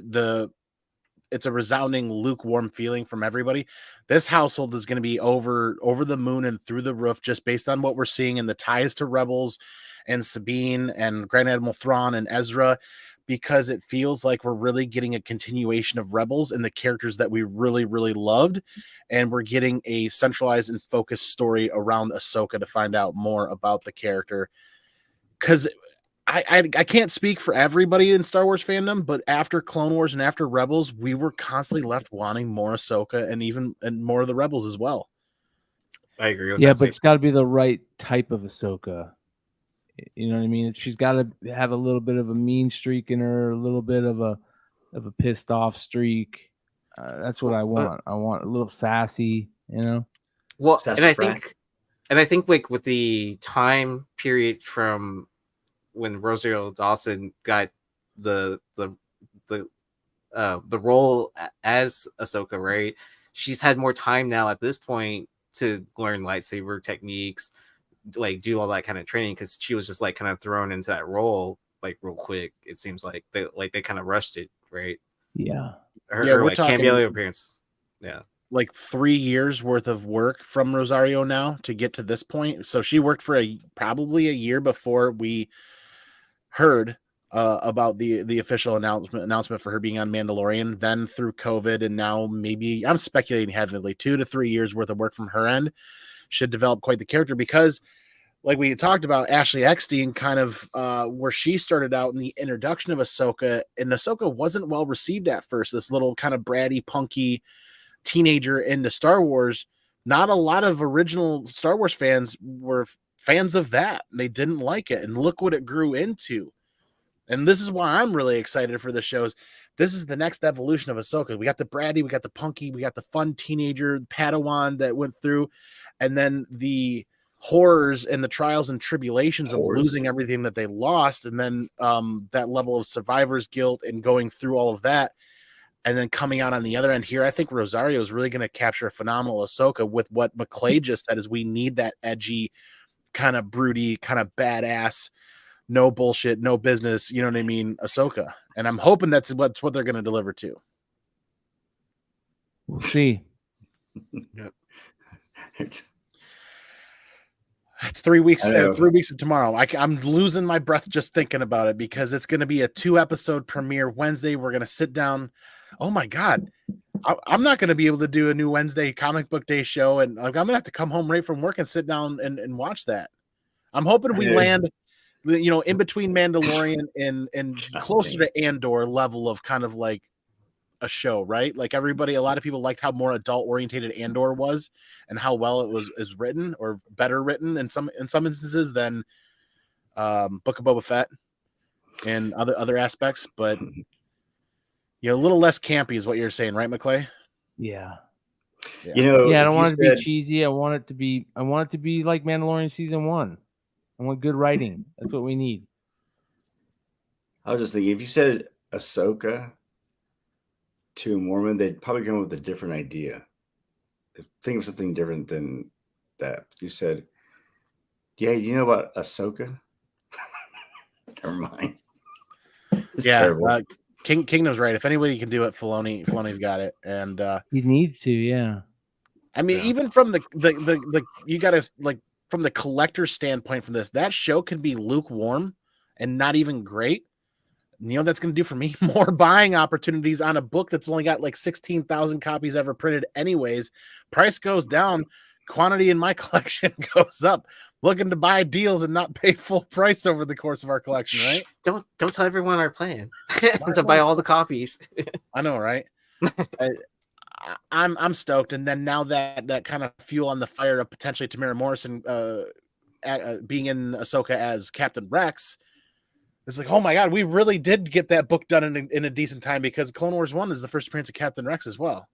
it's a resounding lukewarm feeling from everybody, this household is going to be over the moon and through the roof, just based on what we're seeing in the ties to Rebels and Sabine and Grand Admiral Thrawn and Ezra, because it feels like we're really getting a continuation of Rebels and the characters that we really, really loved. And we're getting a centralized and focused story around Ahsoka to find out more about the character. Because I can't speak for everybody in Star Wars fandom, but after Clone Wars and after Rebels, we were constantly left wanting more Ahsoka and more of the Rebels as well. I agree with that. Yeah, that. but it's got to be the right type of Ahsoka. You know what I mean? She's got to have a little bit of a mean streak in her, a little bit of a pissed off streak. That's what I want. I want a little sassy, Well, and I think like with the time period from when Rosario Dawson got the role as Ahsoka, right? She's had more time now at this point to learn lightsaber techniques, like do all that kind of training, because she was just like kind of thrown into that role like real quick. It seems like they kind of rushed it, right? Yeah. Her like cameo appearance. Yeah. Like 3 years worth of work from Rosario now to get to this point. So she worked for probably a year before we heard about the official announcement for her being on Mandalorian, then through COVID, and now maybe, I'm speculating heavily, 2 to 3 years worth of work from her end should develop quite the character, because like we talked about, Ashley Eckstein kind of where she started out in the introduction of Ahsoka, and Ahsoka wasn't well received at first, this little kind of bratty, punky teenager into Star Wars. Not a lot of original Star Wars fans were fans of that. They didn't like it, and look what it grew into. And this is why I'm really excited for the shows. this is the next evolution of Ahsoka. We got the bratty, we got the punky, we got the fun teenager Padawan that went through, and then the horrors and the trials and tribulations of losing everything that they lost, and then that level of survivor's guilt and going through all of that, and then coming out on the other end here. I think Rosario is really going to capture a phenomenal Ahsoka with what McClay just said, is we need that edgy, kind of broody, kind of badass, no bullshit, no business, you know what I mean, Ahsoka. And I'm hoping that's what they're going to deliver too. We'll see. Yep. It's 3 weeks. 3 weeks of tomorrow. I'm losing my breath just thinking about it, because it's going to be a 2-episode premiere Wednesday. We're going to sit down. Oh my God. I'm not going to be able to do a new Wednesday comic book day show. And I'm going to have to come home right from work and sit down and watch that. I'm hoping we land, in between Mandalorian and closer to Andor level of kind of like a show, right? Like a lot of people liked how more adult orientated Andor was and how well it is written, or better written in some instances than Book of Boba Fett and other aspects. But a little less campy is what you're saying, right, McClay? Yeah. I don't want it to be cheesy. I want it to be like Mandalorian season 1. I want good writing. That's what we need. I was just thinking, if you said Ahsoka to a Mormon, they'd probably come up with a different idea. Think of something different than that. You said, yeah, you know about Ahsoka? Never mind. It's terrible. Kingdom's right. If anybody can do it, Filoni's got it. And he needs to, yeah. I mean, even from the you gotta, like, from the collector standpoint from this, that show can be lukewarm and not even great. That's going to do for me? More buying opportunities on a book that's only got like 16,000 copies ever printed anyways. Price goes down, quantity in my collection goes up. Looking to buy deals and not pay full price over the course of our collection, right? Don't tell everyone our plan to buy all the copies. I know, right? I'm stoked. And then now that kind of fuel on the fire of potentially Tamara Morrison being in Ahsoka as Captain Rex, it's like, oh my God, we really did get that book done in a decent time, because Clone Wars 1 is the first appearance of Captain Rex as well.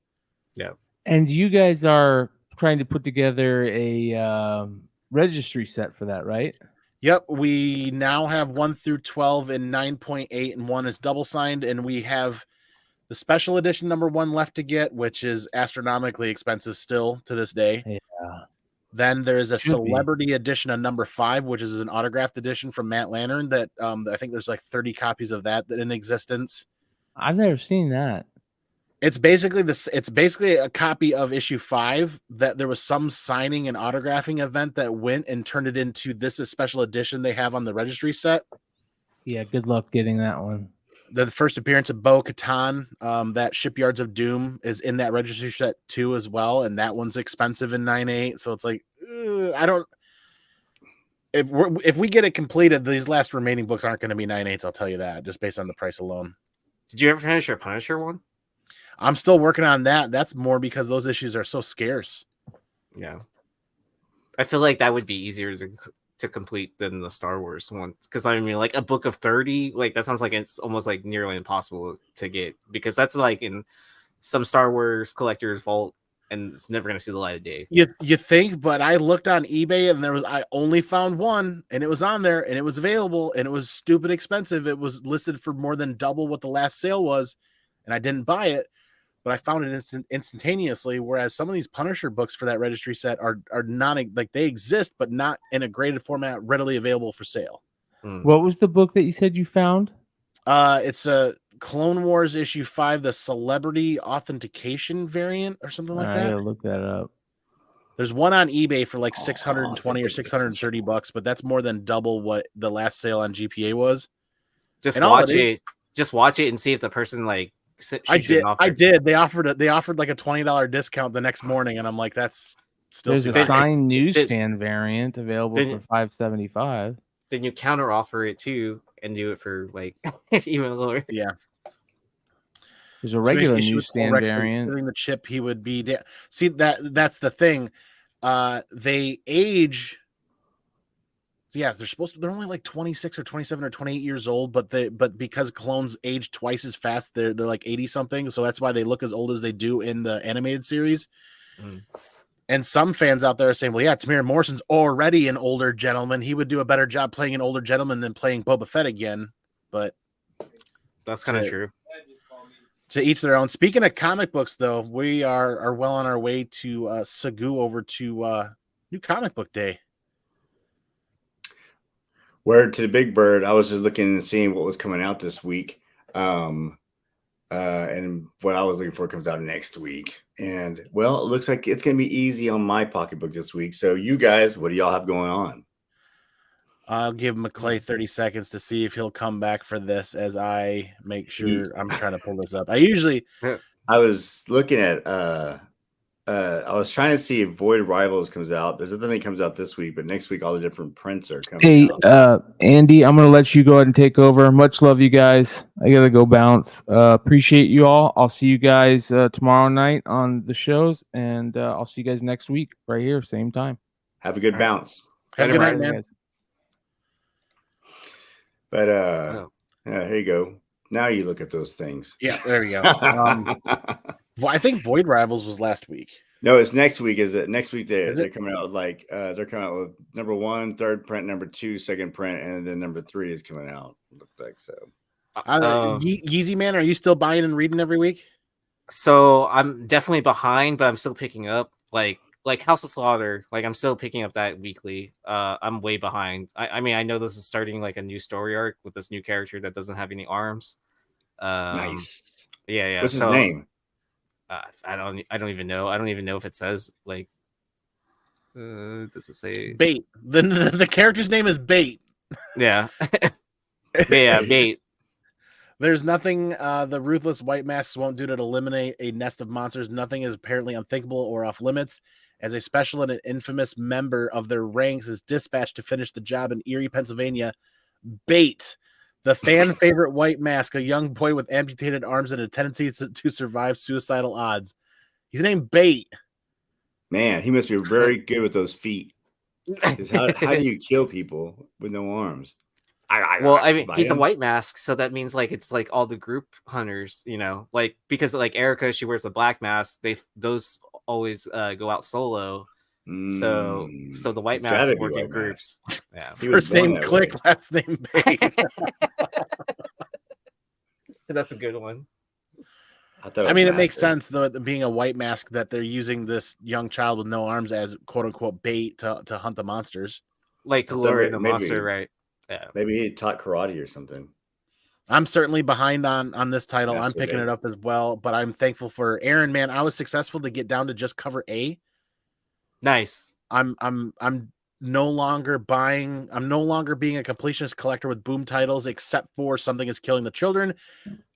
Yeah. And you guys are trying to put together a registry set for that, right? Yep. We now have 1 through 12 in 9.8, and 1 is double signed, and we have the special edition number 1 left to get, which is astronomically expensive still to this day. Yeah. Then there is a celebrity edition of number 5, which is an autographed edition from Matt Lantern that I think there's like 30 copies of that in existence. I've never seen that. It's basically a copy of issue 5 that there was some signing and autographing event that went and turned it into this special edition they have on the registry set. Yeah, good luck getting that one. The first appearance of Bo-Katan, that Shipyards of Doom, is in that registry set too as well, and that one's expensive in 9.8. So it's like, I don't. If we get it completed, these last remaining books aren't going to be 9.8s. I'll tell you that, just based on the price alone. Did you ever finish your Punisher one? I'm still working on that. That's more because those issues are so scarce. Yeah, I feel like that would be easier to complete than the Star Wars one, because I mean, like a book of 30, like that sounds like it's almost like nearly impossible to get, because that's like in some Star Wars collector's vault and it's never going to see the light of day. You think, but I looked on eBay and I only found one, and it was on there and it was available, and it was stupid expensive. It was listed for more than double what the last sale was, and I didn't buy it, but I found it instantaneously. Whereas some of these Punisher books for that registry set are not, like, they exist, but not in a graded format, readily available for sale. What was the book that you said you found? It's a Clone Wars issue 5, the celebrity authentication variant or something like that. I gotta look that up. There's one on eBay for like 620 or 630 bucks, but that's more than double what the last sale on GPA was. Just watch it and see if the person like. I did. They offered like a $20 discount the next morning, and I'm like, that's still. There's a signed newsstand variant available for $5.75. Then you counter offer it too and do it for like even lower. Yeah. There's a regular newsstand variant. Considering the chip, he would be. See, that's the thing. They age Yeah, they're only like 26 or 27 or 28 years old, but because clones age twice as fast, they're like 80 something. So that's why they look as old as they do in the animated series. Mm. And some fans out there are saying, well, yeah, Tamir Morrison's already an older gentleman. He would do a better job playing an older gentleman than playing Boba Fett again. But that's kind of true. To each their own. Speaking of comic books, though, we are well on our way to Sagu over to New Comic Book Day. Word to the big bird. I was just looking and seeing what was coming out this week. And what I was looking for comes out next week. And well, it looks like it's going to be easy on my pocketbook this week. So you guys, what do y'all have going on? I'll give McClay 30 seconds to see if he'll come back for this as I make sure I'm trying to pull this up. I was looking at I was trying to see if Void Rivals comes out. There's nothing that comes out this week, but next week all the different prints are coming out. Andy, I'm gonna let you go ahead and take over. Much love, you guys. I gotta go bounce. Appreciate you all. I'll see you guys tomorrow night on the shows, and I'll see you guys next week right here, same time. Have a good bounce. Have a good night, man. Guys. But yeah, here you go. Now you look at those things. Yeah, there you go. I think Void Rivals was last week. No, it's next week. Is it next week? They're coming out with they're coming out with number 1, third print, number 2, second print, and then number 3 is coming out. Looks like so. Yeezy Man, are you still buying and reading every week? So I'm definitely behind, but I'm still picking up. Like House of Slaughter, like I'm still picking up that weekly. I'm way behind. I mean, I know this is starting like a new story arc with this new character that doesn't have any arms. Nice. Yeah. What's his name? I don't even know. I don't even know if it says like. Does it say Bait? The character's name is Bait. Yeah. Yeah, Bait. There's nothing the ruthless white masks won't do to eliminate a nest of monsters. Nothing is apparently unthinkable or off limits. As a special and an infamous member of their ranks is dispatched to finish the job in Erie, Pennsylvania, Bait, the fan favorite white mask, a young boy with amputated arms and a tendency to survive suicidal odds. He's named Bait. Man, he must be very good with those feet. How do you kill people with no arms? Well, I mean, he's a white mask, so that means like it's like all the group hunters, you know, like because like Erica, she wears the black mask. Those always go out solo. So the white masks work in groups. Yeah. First name Click, last name Bait. That's a good one. I mean, it makes sense though, being a white mask that they're using this young child with no arms as quote unquote bait to hunt the monsters, like to lure in the monster, right? Yeah. Maybe he taught karate or something. I'm certainly behind on this title. I'm picking it up as well, but I'm thankful for Aaron, man. I was successful to get down to just cover A. Nice. I'm no longer buying. I'm no longer being a completionist collector with boom titles, except for Something Is Killing the Children,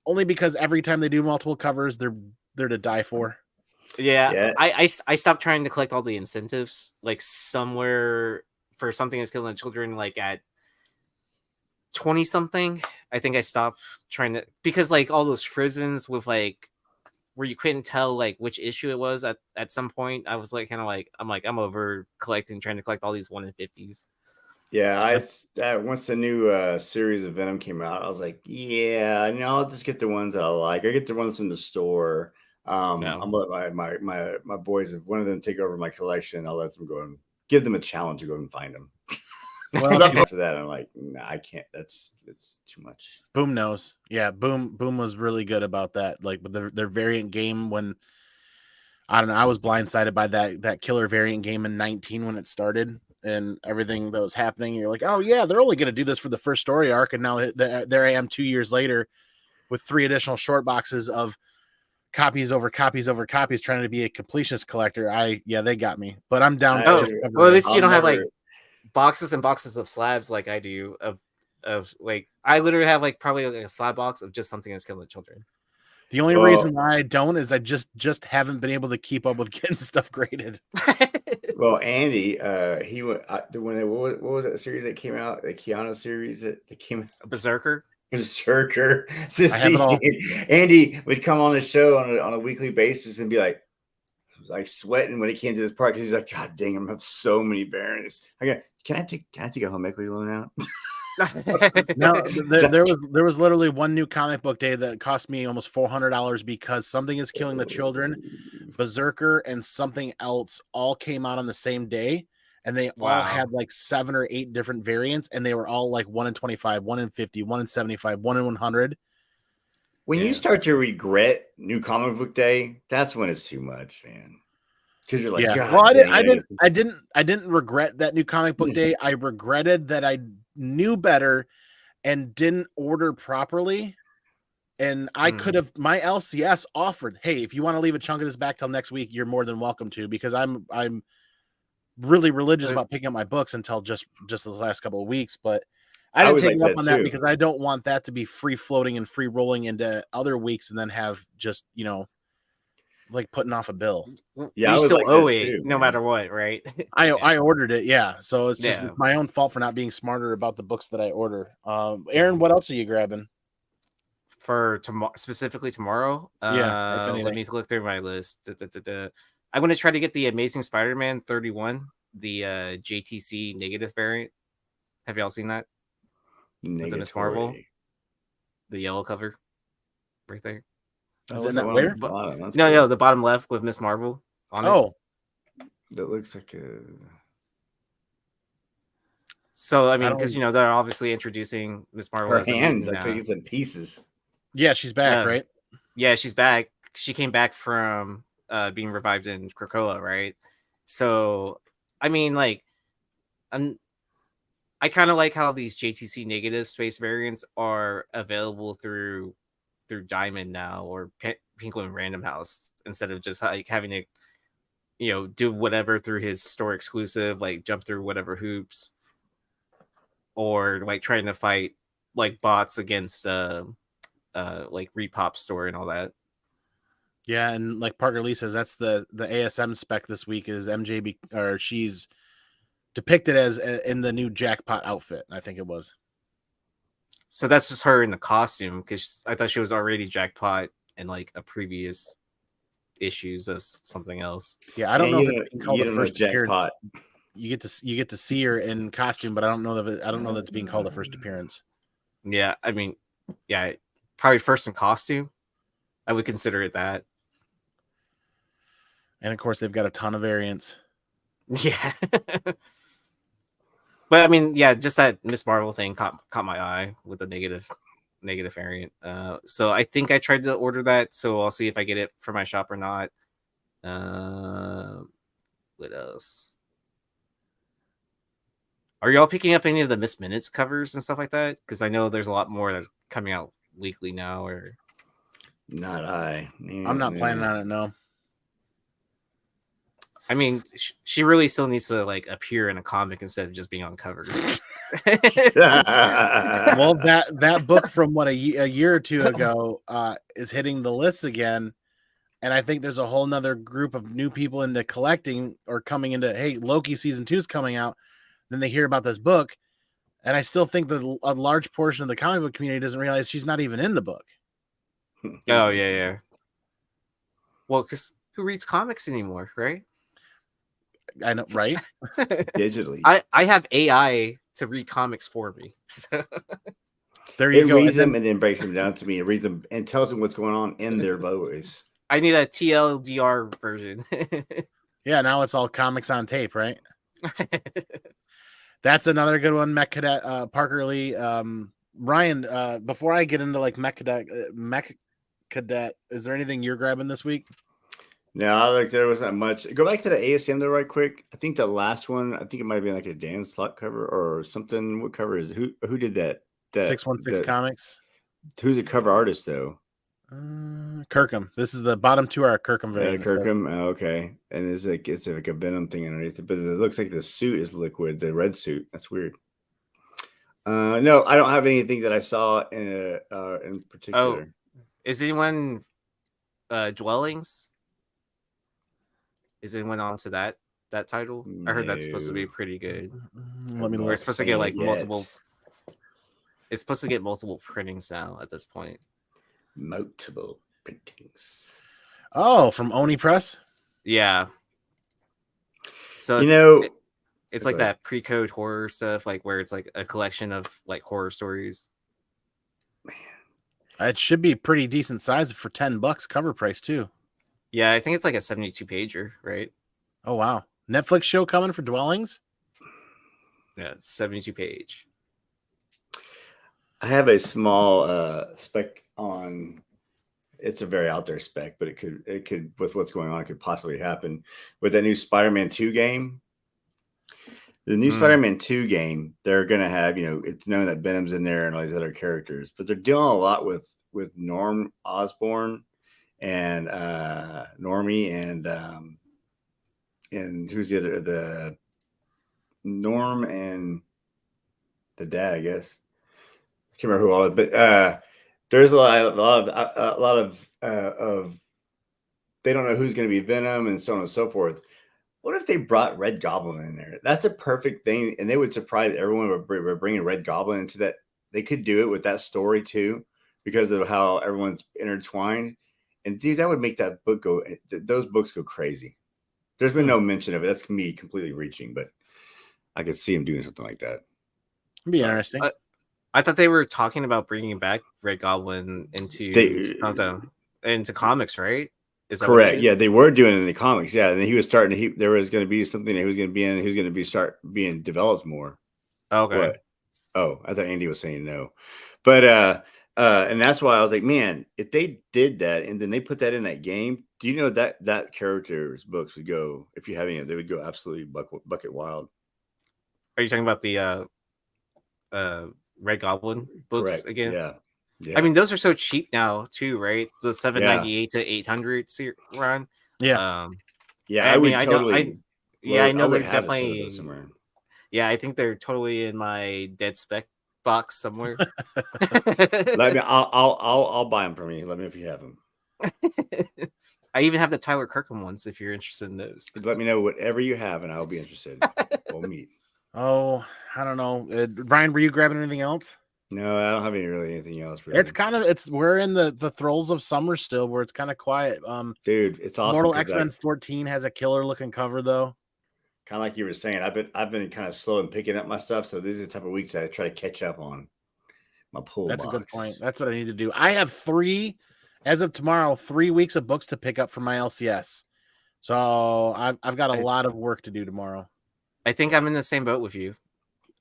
only because every time they do multiple covers, they're to die for. Yeah. I stopped trying to collect all the incentives, like somewhere for Something Is Killing the Children, like at 20 something. I think I stopped trying to, because like all those frisons with like where you couldn't tell like which issue it was at some point. I was like kind of like I'm over trying to collect all these 1 in 50s. Yeah, once the new series of Venom came out, I was like, yeah, no, I'll just get the ones that I like. I get the ones from the store. I'm let my boys, if one of them take over my collection, I'll let them go and give them a challenge to go and find them. Well, after that, I'm like, nah, I can't. It's too much. Boom knows. Yeah, Boom was really good about that. Like with their variant game, when I don't know, I was blindsided by that killer variant game in 19 when it started and everything that was happening. You're like, oh yeah, they're only going to do this for the first story arc, and now there I am 2 years later with 3 additional short boxes of copies over copies over copies, trying to be a completionist collector. They got me, but I'm down. Well, at least you don't have like boxes and boxes of slabs like I do of like I literally have like probably like a slab box of just Something That's Killing the Children. The only reason why I don't is I just haven't been able to keep up with getting stuff graded. Well, Andy, he went what was that series that came out? The Keanu series that came out? Berserker. To see Andy would come on the show on a weekly basis and be like, was like sweating when he came to this part because he's like, God dang, I have so many variants. I go, can I take a home equity loan out? No, there was literally one new comic book day that cost me almost $400 because Something is Killing the Children, Berserker, and something else all came out on the same day, and they all had like 7 or 8 different variants, and they were all like 1 in 25, 1 in 50, 1 in 75, 1 in 100. When you start to regret new comic book day, that's when it's too much, man. Because you're like, God, well, dang, I didn't regret that new comic book day. I regretted that I knew better and didn't order properly. And I could have, my LCS offered, hey, if you want to leave a chunk of this back till next week, you're more than welcome to, because I'm really religious about picking up my books until just the last couple of weeks. But I didn't take up on that because I don't want that to be free floating and free rolling into other weeks and then have just, like putting off a bill. Yeah, you still owe it no matter what, right? I ordered it, yeah. So it's just my own fault for not being smarter about the books that I order. Aaron, what else are you grabbing? For tomorrow, specifically tomorrow? Let me look through my list. I'm going to try to get the Amazing Spider-Man 31, the JTC negative variant. Have y'all seen that? With the Miss Marvel, the yellow cover, right there. Is it not where? No, the bottom left with Miss Marvel on it. That looks like a. So I mean, because they're obviously introducing Miss Marvel. Her hand looks like it's in pieces. Yeah, she's back, right? Yeah, she's back. She came back from being revived in Krakoa, right? So, I mean, like, I kind of like how these JTC negative space variants are available through Diamond now, or Penguin Random House, instead of just like having to, do whatever through his store exclusive, like jump through whatever hoops, or like trying to fight like bots against like Repop store and all that. Yeah, and like Parker Lee says, that's the ASM spec this week is MJ, or she's depicted as in the new Jackpot outfit. I think it was. So that's just her in the costume, because I thought she was already Jackpot in like a previous issues of something else. Yeah, I don't know if it's being called the first Jackpot. You get to see her in costume, but I don't know that it's being called the first appearance. Yeah, I mean, yeah, probably first in costume. I would consider it that. And of course, they've got a ton of variants. Yeah. But I mean, yeah, just that Miss Marvel thing caught my eye with the negative variant. So I think I tried to order that. So I'll see if I get it for my shop or not. What else? Are y'all picking up any of the Miss Minutes covers and stuff like that? Because I know there's a lot more that's coming out weekly now. Or not I. I'm not planning on it. No. I mean, she really still needs to like appear in a comic instead of just being on covers. Well, that book from a year or two ago is hitting the list again, and I think there's a whole nother group of new people into collecting or coming into. Hey, Loki season 2 is coming out. Then they hear about this book, and I still think that a large portion of the comic book community doesn't realize she's not even in the book. Oh yeah. Well, because who reads comics anymore, right? I know, right? Digitally. I have AI to read comics for me. So. There you go. It reads them and then breaks them down to me. It reads them and tells them what's going on in their voice. I need a TLDR version. Yeah, now it's all comics on tape, right? That's another good one. Mech Cadet, Parker Lee. Ryan, before I get into like Mech Cadet, is there anything you're grabbing this week? No, like there wasn't much. Go back to the ASM though, right quick. I think the last one, I think it might have been like a Dan Slott cover or something. What cover is it? Who did that? 616 Comics. Who's the cover artist though? Kirkham. This is the bottom two are Kirkham variants. Kirkham. Oh, okay. And it's like a Venom thing underneath it, but it looks like the suit is liquid. The red suit. That's weird. No, I don't have anything that I saw in particular. Oh, is anyone Dwellings? Is anyone on to that title? No. I heard that's supposed to be pretty good. Let me look. We're supposed to get like multiple. It's supposed to get multiple printings now at this point. Multiple printings. Oh, from Oni Press? Yeah. So You it's know, it's go like ahead. that pre-code horror stuff, like where it's like a collection of like horror stories. It should be pretty decent size for $10 cover price too. Yeah, I think it's like a 72 pager, right? Oh wow. Netflix show coming for Dwellings? Yeah, 72 page. I have a small spec on. It's a very out there spec, but it could with what's going on, it could possibly happen with that new Spider-Man 2 game. The new Spider-Man 2 game, they're gonna have, it's known that Venom's in there and all these other characters, but they're dealing a lot with Norm Osborn and Normie and who's the other, the Norm and the dad, I guess. I can't remember who all of it, but there's a lot of they don't know who's going to be Venom and so on and so forth. What if they brought Red Goblin in there? That's a perfect thing, and they would surprise everyone by bringing Red Goblin into that. They could do it with that story too, because of how everyone's intertwined. And dude, that would make that book go. Those books go crazy. There's been no mention of it. That's me completely reaching, but I could see him doing something like that. It'd be interesting. I thought they were talking about bringing back Red Goblin into comics, right? Is that correct? Yeah, they were doing it in the comics. Yeah, and he was starting. There was going to be something that he was going to be in. He was going to start being developed more. Okay. What? Oh, I thought Andy was saying no, but and that's why I was like, man, if they did that and then they put that in that game, do you know that character's books would go, if you have any, they would go absolutely bucket wild. Are you talking about the Red Goblin books Correct. again? Yeah. I mean, those are so cheap now too, right? The 798 to 800 run. Yeah. Yeah, I would totally. I know they're have a set of definitely those somewhere. Yeah, I think they're totally in my dead spec box somewhere. Let me. I'll buy them for me. Let me know if you have them. I even have the Tyler Kirkham ones if you're interested in those. Let me know whatever you have, and I'll be interested. We'll meet. Oh, I don't know. Brian, were you grabbing anything else? No, I don't have anything else. Really. We're in the throes of summer still, where it's kind of quiet. Dude, it's awesome. Mortal X-Men 14 has a killer looking cover though. Kind of like you were saying, I've been kind of slow in picking up my stuff, so these are the type of weeks I try to catch up on my pull. That's a good point. That's what I need to do. I have 3 weeks of books to pick up for my LCS, so I've got a lot of work to do tomorrow. I think I'm in the same boat with you.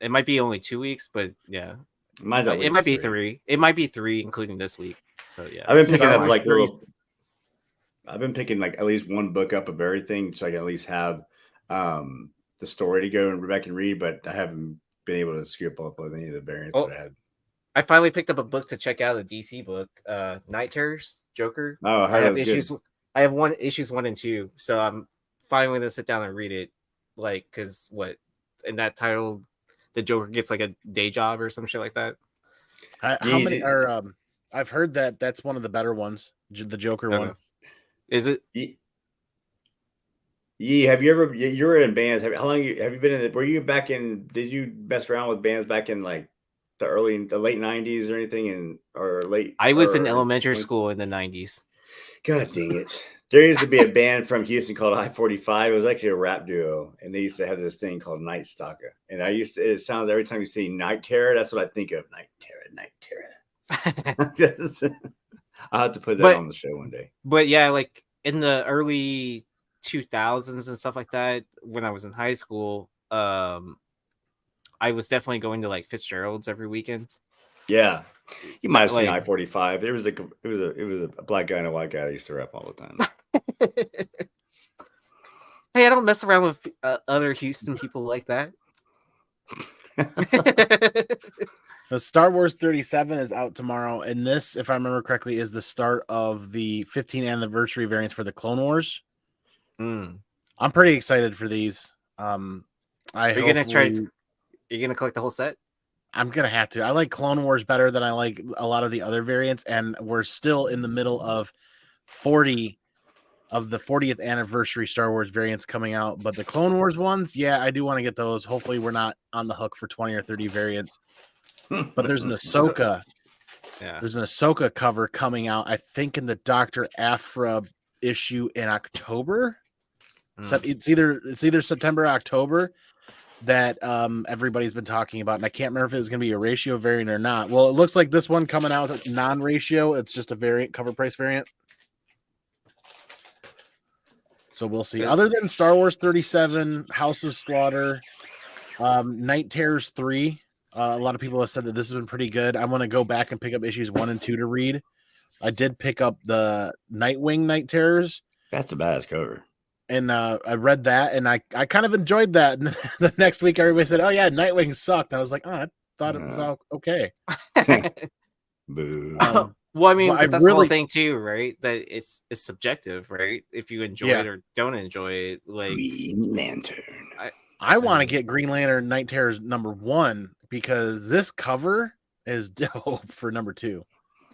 It might be only 2 weeks, but yeah, it might be 3. It might be 3, including this week. So yeah, I've been picking up like I've been picking like at least one book up of everything, so I can at least have the story to go and back and read, but I haven't been able to scoop up with any of the variants that I had. I finally picked up a book to check out, a DC book, Night Terrors, Joker. Oh, I have issues. I have issues 1 and 2, so I'm finally gonna sit down and read it. Like, because in that title, the Joker gets like a day job or some shit like that. How many are? I've heard that's one of the better ones, the Joker one. Is it? Yeah, have you ever? You were in bands. How long have you been in it? Were you back in? Did you mess around with bands back in like the late 90s or anything? I was in elementary school in the 90s. God dang it! There used to be a band from Houston called I-45. It was actually a rap duo, and they used to have this thing called Night Stalker. And it sounds every time you say Night Terror, that's what I think of. Night Terror. I'll have to put that on the show one day. But yeah, like in the early 2000s and stuff like that, when I was in high school, I was definitely going to like Fitzgerald's every weekend. Yeah, you might have seen I-45. It was a black guy and a white guy that used to rap all the time. Hey, I don't mess around with other Houston people like that. The Star Wars 37 is out tomorrow, and this, if I remember correctly, is the start of the 15th anniversary variants for the Clone Wars. I'm pretty excited for these. You're gonna collect the whole set? I'm gonna have to. I like Clone Wars better than I like a lot of the other variants, and we're still in the middle of 40 of the 40th anniversary Star Wars variants coming out. But the Clone Wars ones, yeah, I do want to get those. Hopefully, we're not on the hook for 20 or 30 variants. But there's an Ahsoka. There's an Ahsoka cover coming out, I think, in the Dr. Aphra issue in October. So it's either September or October that everybody's been talking about, and I can't remember if it was going to be a ratio variant or not. Well, it looks like this one coming out non-ratio. It's just a variant, cover price variant. So we'll see. Other than Star Wars 37, House of Slaughter, Night Terrors 3, a lot of people have said that this has been pretty good. I want to go back and pick up issues 1 and 2 to read. I did pick up the Nightwing Night Terrors. That's a badass cover. And I read that, and I kind of enjoyed that. And the next week, everybody said, "Oh yeah, Nightwing sucked." I was like, "Oh, I thought it was all okay." Boo. Well, I mean, but I that's the really- whole thing too, right? That it's subjective, right? If you enjoy Yeah. it or don't enjoy it, like Green Lantern. I want to get Green Lantern Night Terrors #1 because this cover is dope for #2.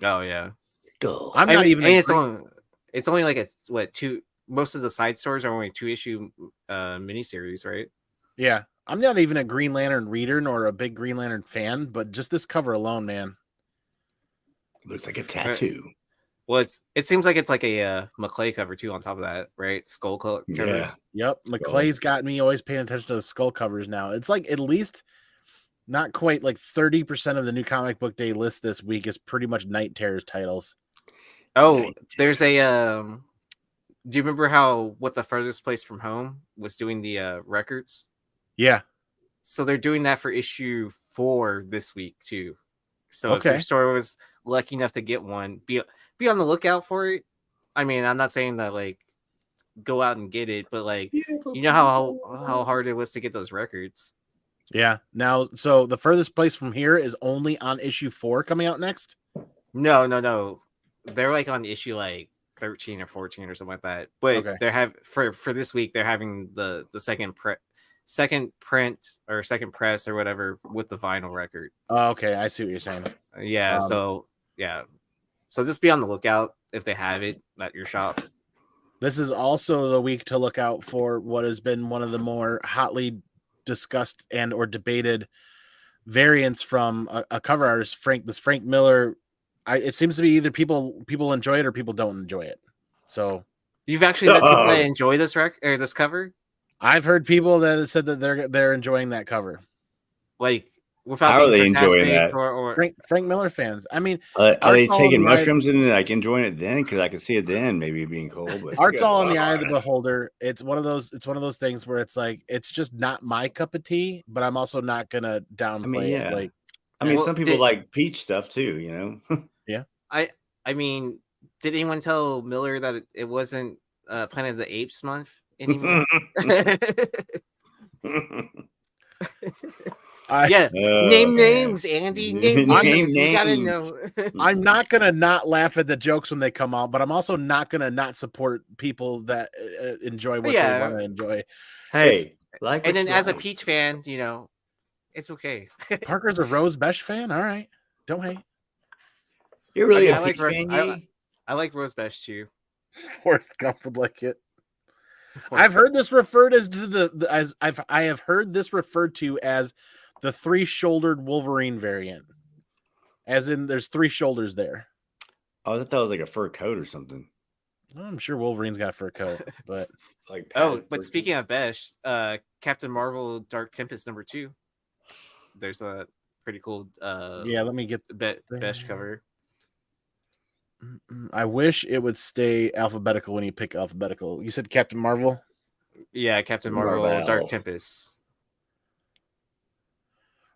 oh yeah, Skull. I'm I not mean, even. and a it's only like two. Most of the side stories are only 2-issue miniseries, right? Yeah, I'm not even a Green Lantern reader nor a big Green Lantern fan, but just this cover alone, man. Looks like a tattoo. Well, it seems like it's like a McClay cover too. On top of that, right? Skull cover. Yeah. Yep, McClay's got me always paying attention to the skull covers now. It's like at least not quite like 30% of the new comic book day list this week is pretty much Night Terrors titles. Oh, there's a do you remember how what the furthest place from home was doing the records? Yeah. So they're doing that for issue 4 this week too. So if Okay. your store was lucky enough to get one, be on the lookout for it. I mean, I'm not saying that like go out and get it, but like you know how hard it was to get those records. Yeah. Now, so the furthest place from here is only on issue 4 coming out next. No. They're like on issue like 13 or 14 or something like that. But Okay. they're for this week they're having the second print or second press or whatever with the vinyl record. Oh, okay, I see what you're saying. Yeah, so just be on the lookout if they have it at your shop. This is also the week to look out for what has been one of the more hotly discussed and or debated variants from a cover artist, Frank Miller. It seems to be either people enjoy it or people don't enjoy it. So You've actually met people that enjoy this or this cover? I've heard people that have said that they're enjoying that cover. Like without How are they being enjoying sarcastic that? or Frank Miller fans. I mean, Are they art's all taking in the eye- mushrooms and like enjoying it then? Because I can see it then, maybe being cold. But Art's all in the eye of the beholder. It's one of those things where it's like it's just not my cup of tea, but I'm also not gonna downplay yeah. it. Like, Well, some people like peach stuff too, you know. Yeah. I mean, did anyone tell Miller that it wasn't Planet of the Apes month anymore? Name names, Andy. Name names. You gotta know. I'm not gonna not laugh at the jokes when they come out, but I'm also not gonna not support people that enjoy what they want to enjoy. Hey, and then as a Peach fan, you know, it's okay. Parker's a Rose Besh fan. All right, don't hate. You're really I like Rose. I like Rose Besh too. Forrest Gump would like it. I've heard this referred as to I have heard this referred to as the 3-shouldered Wolverine variant, as in there's 3 shoulders there. Oh, I thought that was like a fur coat or something. I'm sure Wolverine's got a fur coat, but like but speaking of Besh, Captain Marvel Dark Tempest #2. There's a pretty cool let me get Besh cover. I wish it would stay alphabetical when you pick alphabetical. You said Captain Marvel? Yeah, Captain Marvel Dark Tempest.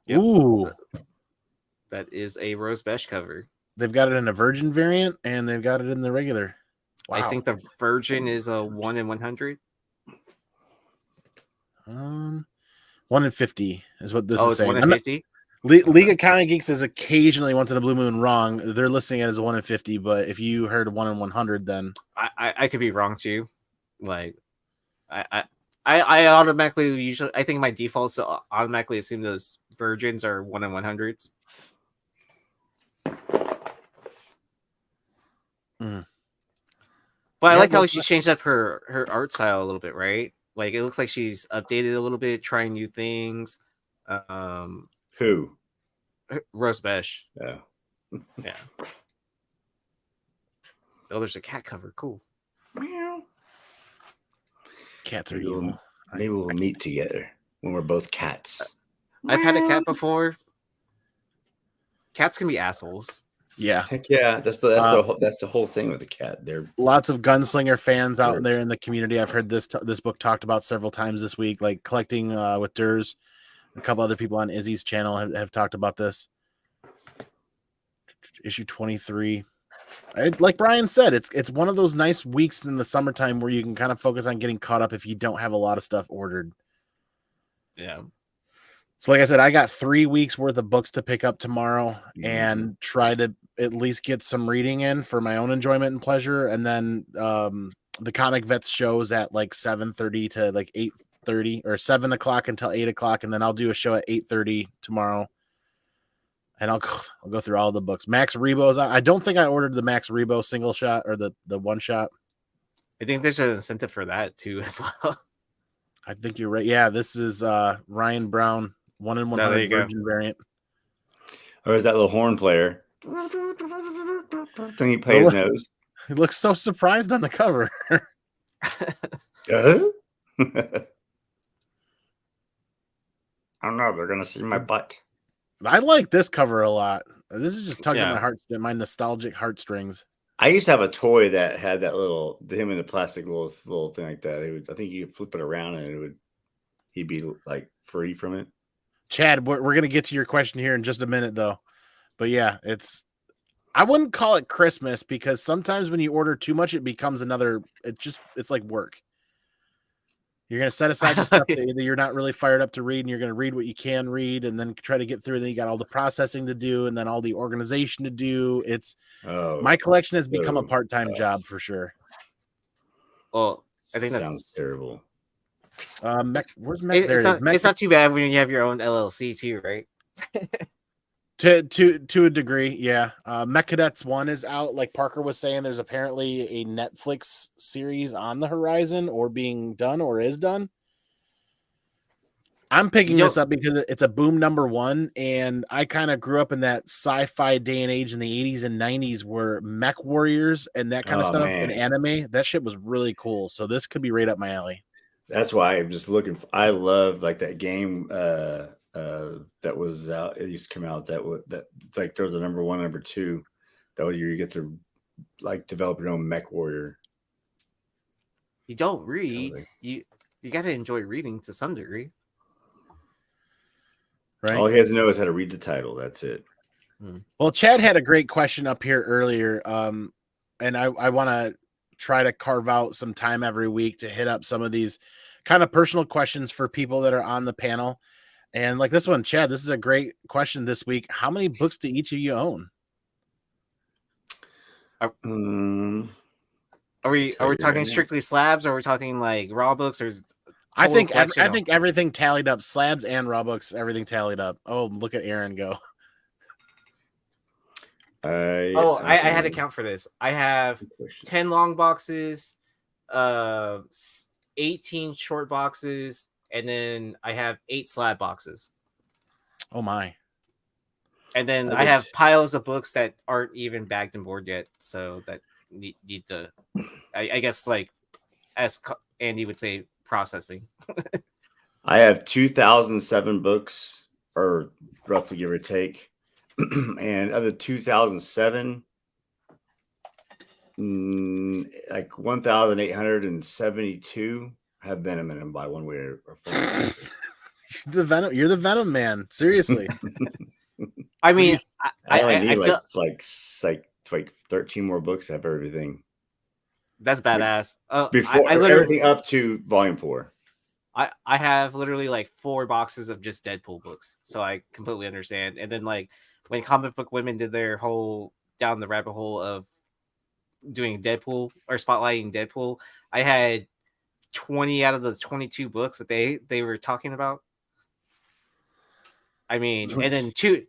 Yep. Ooh. That is a Rose Besh cover. They've got it in a Virgin variant and they've got it in the regular. Wow. I think the Virgin is a 1 in 100. 1 in 50 is what this is it's saying. 1 in 50? League of Comic Geeks is occasionally once in a blue moon wrong. They're listing it as a 1 in 50, but if you heard 1 in 100, then I could be wrong too. Like I automatically I think my default is to automatically assume those Virgins are 1 in 100s. But I like how she changed up her art style a little bit, right? Like it looks like she's updated a little bit, trying new things. Who? Rose Besh. Yeah. Yeah. Oh, there's a cat cover. Cool. Meow. Cats are Maybe evil. we'll meet together when we're both cats. I've had a cat before. Cats can be assholes. Yeah. Heck yeah, that's the whole thing with the cat. They're Lots of gunslinger fans out Jerks. there in the community. I've heard this book talked about several times this week, like Collecting with Durs. A couple other people on Izzy's channel have talked about this. Issue 23. Like Bryan said, it's one of those nice weeks in the summertime where you can kind of focus on getting caught up if you don't have a lot of stuff ordered. Yeah. So like I said, I got 3 weeks worth of books to pick up tomorrow and try to at least get some reading in for my own enjoyment and pleasure. And then the Comic Vets shows at like 7:30 to like 8:30 or 7 o'clock until 8 o'clock. And then I'll do a show at 8:30 tomorrow. And I'll go through all the books. Max Rebo's. I don't think I ordered the Max Rebo single shot or the one shot. I think there's an incentive for that too as well. I think you're right. Yeah, this is Ryan Brown 1 in 100 virgin variant. Or is that little horn player? Can he play his nose? He looks so surprised on the cover. I don't know. They're gonna see my butt. I like this cover a lot. This is just tugging my nostalgic heartstrings. I used to have a toy that had that him in a plastic little thing like that. I think you could flip it around and he'd be like free from it. Chad, we're gonna get to your question here in just a minute though. But yeah, I wouldn't call it Christmas because sometimes when you order too much, it becomes it's like work. You're going to set aside the stuff that you're not really fired up to read, and you're going to read what you can read and then try to get through. And then you got all the processing to do and then all the organization to do. My collection has become a part-time job for sure. Well, I think that sounds terrible. Where's Mech? It's not too bad when you have your own LLC too, right? To a degree, yeah. Mech Cadets 1 is out. Like Parker was saying, there's apparently a Netflix series on the horizon or being done or is done. I'm picking this up because it's a boom #1, and I kind of grew up in that sci-fi day and age in the 80s and 90s where mech warriors and that kind of stuff in anime, that shit was really cool. So this could be right up my alley. That's why I'm just looking I love like that game that was out. It used to come out that it's like there's a #1, #2. That way you get to like develop your own mech warrior. You don't read. You got to enjoy reading to some degree. Right. All he has to know is how to read the title. That's it. Well, Chad had a great question up here earlier. And I want to try to carve out some time every week to hit up some of these kind of personal questions for people that are on the panel. And like this one, Chad, this is a great question this week. How many books do each of you own? Are we talking strictly slabs, or are we talking like raw books, or I think everything tallied up, slabs and raw books, everything tallied up. Oh, look at Aaron go. I had to count for this. I have 10 long boxes, 18 short boxes, and then I have 8 slab boxes. Oh my. And then I have piles of books that aren't even bagged and board yet, so that need to, I guess, like as Andy would say, processing. I have 2007 books, or roughly give or take. And of the 2007, like 1,872 have venom in them by one way or another. You're the Venom man. Seriously. I mean, I only need like 13 more books to have everything. That's badass. Before everything up to volume 4. I have literally like 4 boxes of just Deadpool books, so I completely understand. And then like when Comic Book Women did their whole down the rabbit hole of doing Deadpool or spotlighting Deadpool, I had 20 out of the 22 books that they were talking about. I mean, and then two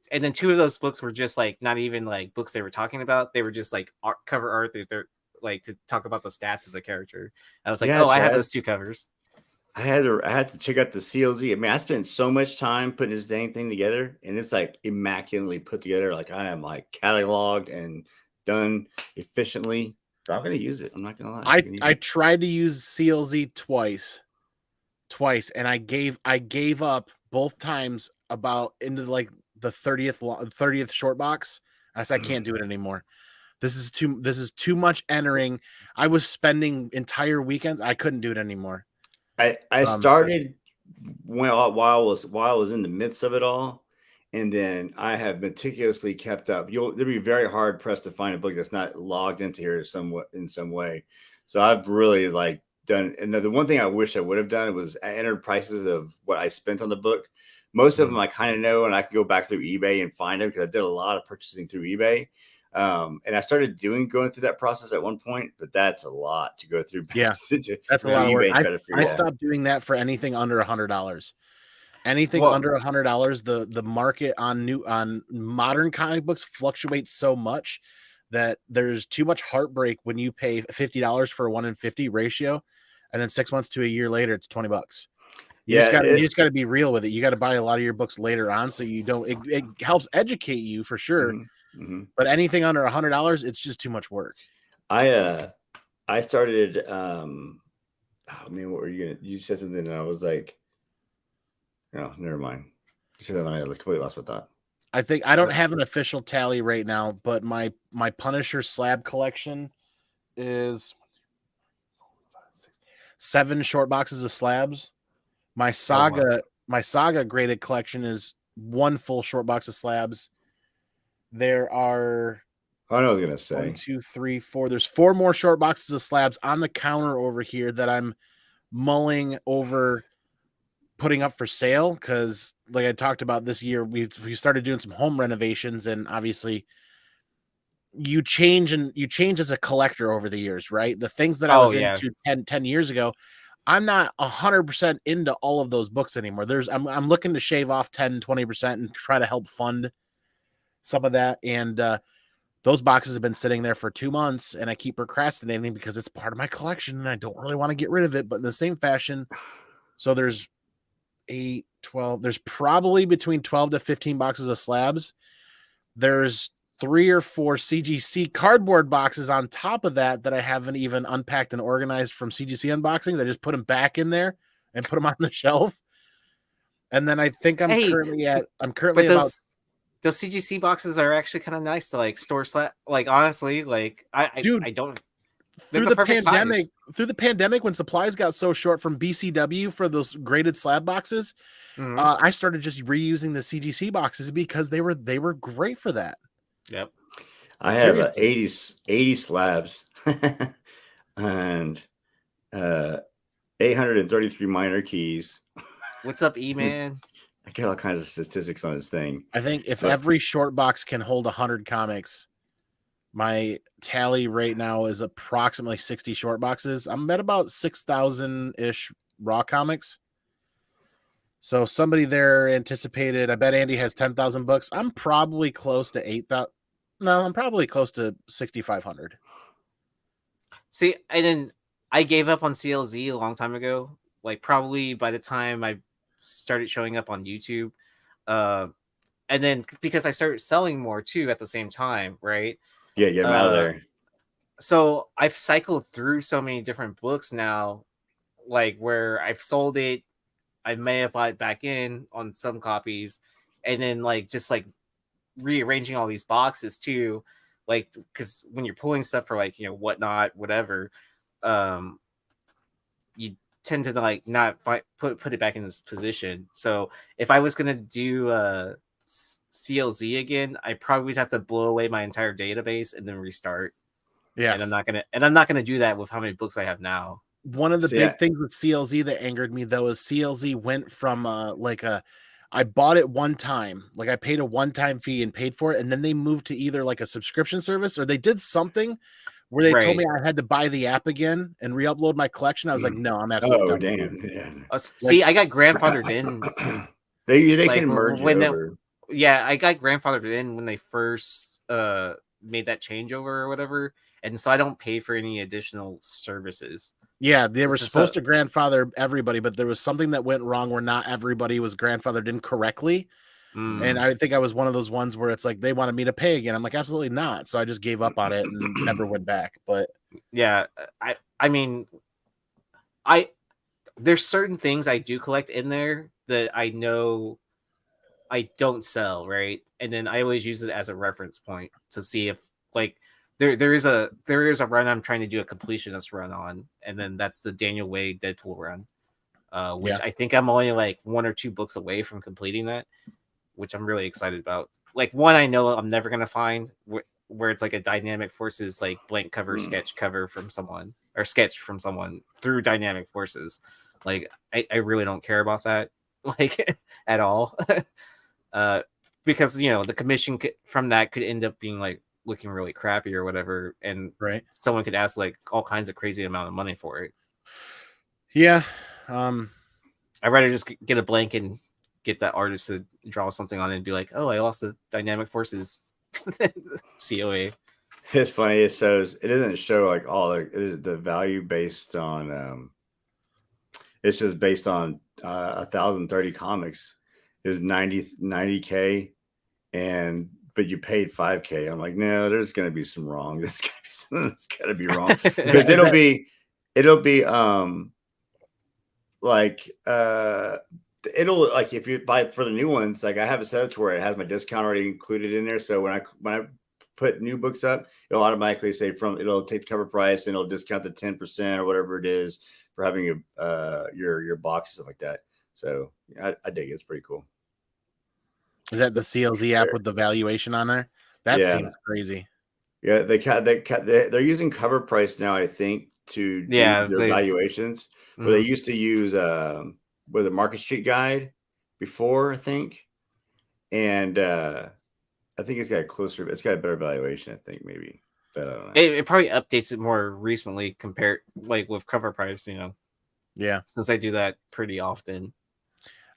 of those books were just like not even like books they were talking about. They were just like cover art. They're like to talk about the stats of the character. I was like, I have those 2 covers. I had to check out the CLZ. I mean, I spent so much time putting this dang thing together, and it's like immaculately put together. Like I am like cataloged and done efficiently. So I'm gonna use it. I'm not gonna lie. I tried to use CLZ twice, twice, and I gave up both times about into like the 30th short box. I said I can't do it anymore. This is too much entering. I was spending entire weekends. I couldn't do it anymore. I started while I was in the midst of it all, and then I have meticulously kept up. You'll be very hard pressed to find a book that's not logged into here in some way. So I've really like done. And the one thing I wish I would have done was I entered prices of what I spent on the book. Most of them I kind of know, and I can go back through eBay and find them because I did a lot of purchasing through eBay. And I started going through that process at one point, but that's a lot to go through. Yeah, that's a lot of work. I stopped doing that for anything under $100. Anything under $100, the market on modern comic books fluctuates so much that there's too much heartbreak when you pay $50 for a 1 in 50 ratio, and then 6 months to a year later it's $20. You just got to be real with it. You got to buy a lot of your books later on, so you don't. It helps educate you for sure, but anything under $100, it's just too much work. I started. Oh man, what were you gonna? You said something, and I was like, "No, never mind." You said that, and I completely lost my thought. I think I don't have an official tally right now, but my Punisher slab collection is 7 short boxes of slabs. My Saga graded collection is 1 full short box of slabs. There are I know what I was gonna say 1, 2, 3, 4. There's 4 more short boxes of slabs on the counter over here that I'm mulling over putting up for sale because, like I talked about this year, we started doing some home renovations, and obviously you change as a collector over the years, right? The things that I was into 10 years ago, I'm not 100% into all of those books anymore. I'm looking to shave off 10-20% and try to help fund some of that, and those boxes have been sitting there for 2 months, and I keep procrastinating because it's part of my collection and I don't really want to get rid of it. But in the same fashion, so there's 8, 12, there's probably between 12 to 15 boxes of slabs. There's 3 or 4 CGC cardboard boxes on top of that I haven't even unpacked and organized from CGC unboxings. I just put them back in there and put them on the shelf. And then I think I'm currently about those CGC boxes are actually kind of nice to like store slab. Like honestly, like I don't. Through the pandemic, when supplies got so short from BCW for those graded slab boxes, I started just reusing the CGC boxes because they were great for that. Yep. I have 80 slabs and 833 minor keys. What's up, E-Man? I get all kinds of statistics on this thing. I think if every short box can hold 100 comics, my tally right now is approximately 60 short boxes. I'm at about 6,000-ish raw comics. So somebody there anticipated, I bet Andy has 10,000 books. I'm probably close to 8,000. No, I'm probably close to 6,500. See, and then I gave up on CLZ a long time ago. Like probably by the time I started showing up on YouTube. And then because I started selling more too at the same time, right? Yeah, get them out of there. So I've cycled through so many different books now, like where I've sold it, I may have bought it back in on some copies, and then like just like rearranging all these boxes too, like because when you're pulling stuff for like whatnot, whatever, you tend to like not put it back in this position. So if I was gonna do CLZ again, I probably would have to blow away my entire database and then restart. Yeah, and I'm not gonna do that with how many books I have now. One of the big things with CLZ that angered me though is CLZ went from I bought it one time, like I paid a one-time fee and paid for it, and then they moved to either like a subscription service or they did something where they told me I had to buy the app again and re-upload my collection. I was like, no, I'm absolutely done. Damn. See, I got grandfathered in. They can merge over. I got grandfathered in when they first made that changeover or whatever, and so I don't pay for any additional services. Yeah, they were supposed to grandfather everybody, but there was something that went wrong where not everybody was grandfathered in correctly. And I think I was one of those ones where it's like they wanted me to pay again. I'm like, absolutely not. So I just gave up on it and never went back. But yeah, I mean, I there's certain things I do collect in there that I know I don't sell, right? And then I always use it as a reference point to see if like there is a run I'm trying to do a completionist run on, and then that's the Daniel Way Deadpool run, which I think I'm only like 1 or 2 books away from completing that, which I'm really excited about. Like one I know I'm never gonna find where it's like a Dynamic Forces like blank cover sketch cover from someone or sketch from someone through Dynamic Forces. Like I really don't care about that like at all. Because you know the commission from that could end up being like looking really crappy or whatever, and someone could ask like all kinds of crazy amount of money for it. Yeah, I'd rather just get a blank and get that artist to draw something on it and be like, oh, I lost the Dynamic Forces COA. It's funny. It doesn't show like all the value based on. It's just based on 1,030 comics is 90K, but you paid 5K. I'm like, no, there's gonna be some wrong. That's gotta be wrong because it'll be it'll like if you buy for the new ones, like I have it set up to where it has my discount already included in there. So when I put new books up, it'll automatically say it'll take the cover price and it'll discount the 10% or whatever it is for having your box stuff like that. So I dig it. It's pretty cool. Is that the CLZ app with the valuation on there? That seems crazy. Yeah, they're using cover price now, I think, to do their valuations. Where they used to use with a Market Street Guide before, I think, and I think it's got a better valuation. I think maybe, but I don't know. It probably updates it more recently compared like with cover price, you know. Yeah, since I do that pretty often.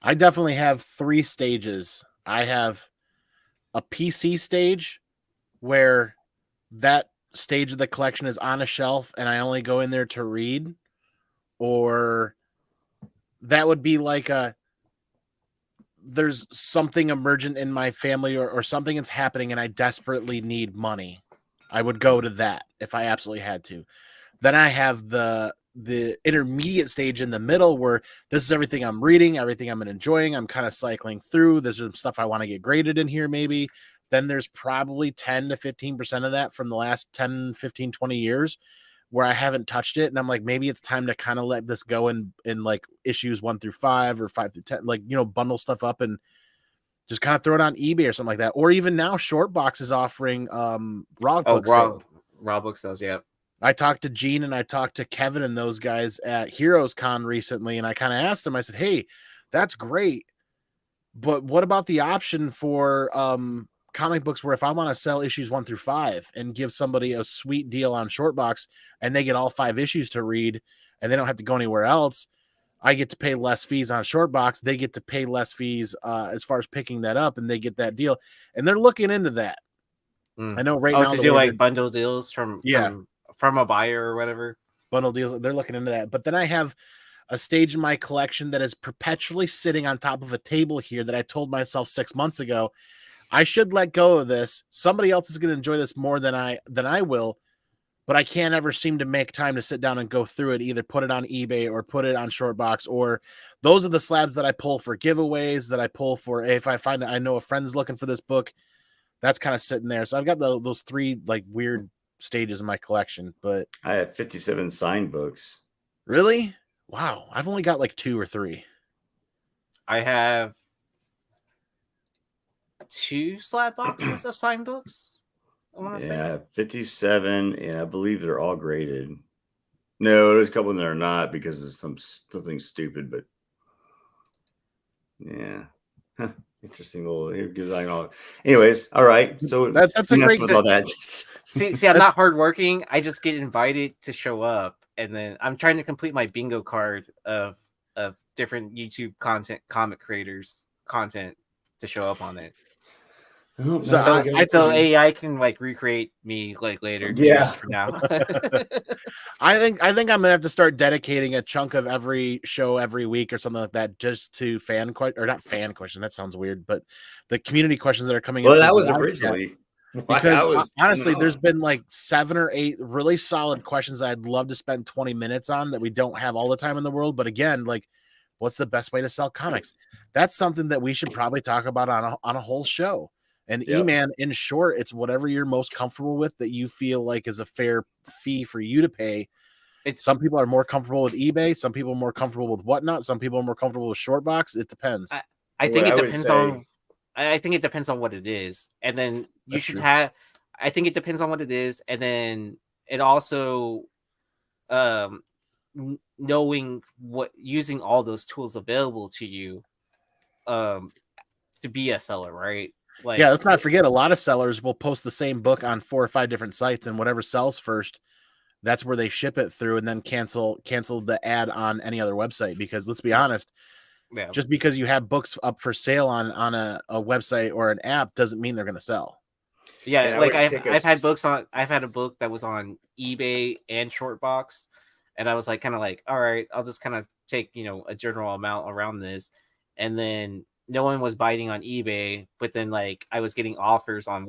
I definitely have 3 stages. I have a PC stage where that stage of the collection is on a shelf and I only go in there to read, or that would be like there's something emergent in my family or something that's happening and I desperately need money. I would go to that if I absolutely had to. Then I have the intermediate stage in the middle where this is everything I'm reading, everything I'm enjoying. I'm kind of cycling through. There's some stuff I want to get graded in here maybe. Then there's probably 10 to 15% of that from the last 10, 15, 20 years where I haven't touched it. And I'm like, maybe it's time to kind of let this go in like issues 1 through 5 or 5 through 10, like, you know, bundle stuff up and just kind of throw it on eBay or something like that. Or even now Shortbox is offering raw books. Raw book sales, yeah. I talked to Gene and I talked to Kevin and those guys at Heroes Con recently, and I kind of asked them, I said, hey, that's great, but what about the option for comic books where if I want to sell issues 1 through 5 and give somebody a sweet deal on Shortbox and they get all 5 issues to read and they don't have to go anywhere else, I get to pay less fees on Shortbox. They get to pay less fees as far as picking that up, and they get that deal. And they're looking into that. I know right now to do like bundle deals from a buyer or whatever. Bundle deals. They're looking into that. But then I have a stage in my collection that is perpetually sitting on top of a table here that I told myself 6 months ago, I should let go of this. Somebody else is going to enjoy this more than I will, but I can't ever seem to make time to sit down and go through it, either put it on eBay or put it on Shortbox, or those are the slabs that I pull for giveaways, that I pull for if I find I know a friend's looking for this book. That's kind of sitting there. So I've got those 3 like weird stages in my collection, but I have 57 signed books. Really? Wow. I've only got like 2 or 3. I have 2 slab boxes of signed books. I want to say. I have 57, and I believe they're all graded. No, there's a couple that are not because of something stupid, but yeah. Interesting little design. Anyways, all right. So that's a great with all that. see, I'm not hardworking. I just get invited to show up, and then I'm trying to complete my bingo card of different YouTube comic creators content to show up on it. So AI can like recreate me like later years from now. I think I'm gonna have to start dedicating a chunk of every show every week or something like that just to not fan question. That sounds weird, but the community questions that are coming. Well, that was originally. Because honestly, there's been been like 7 or 8 really solid questions that I'd love to spend 20 minutes on that we don't have all the time in the world. But again, like, what's the best way to sell comics? That's something that we should probably talk about on a whole show. And Yep. E-Man, in short, it's whatever you're most comfortable with that you feel like is a fair fee for you to pay. Some people are more comfortable with eBay. Some people are more comfortable with Whatnot. Some people are more comfortable with Shortbox. It depends. I think it depends on. I think it depends on what it is, and then you should have. I think it depends on what it is, and then it also, knowing using all those tools available to you, to be a seller, right? Like, yeah, let's not forget a lot of sellers will post the same book on 4 or 5 different sites, and whatever sells first, that's where they ship it through, and then cancel the ad on any other website. Because let's be honest, just because you have books up for sale on a website or an app doesn't mean they're going to sell. Yeah, like I've had books on. I've had a book that was on eBay and Shortbox, and I was like, kind of like, all right, I'll just kind of take a general amount around this, and then no one was biting on eBay, but then like I was getting offers on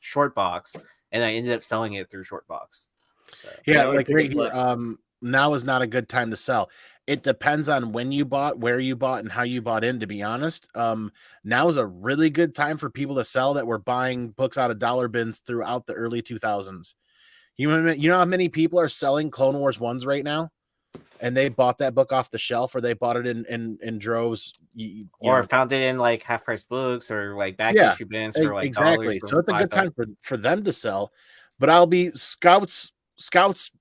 Shortbox, and I ended up selling it through Shortbox. So, yeah, like right here, now is not a good time to sell. It depends on when you bought, where you bought, and how you bought in, to be honest. Now is a really good time for people to sell that were buying books out of dollar bins throughout the early 2000s. You know how many people are selling Clone Wars 1s right now? And they bought that book off the shelf, or they bought it in droves. Or found it in like half-price books or like back issue bins for like exactly. dollars. So it's a good time for them to sell. But I'll be Scout's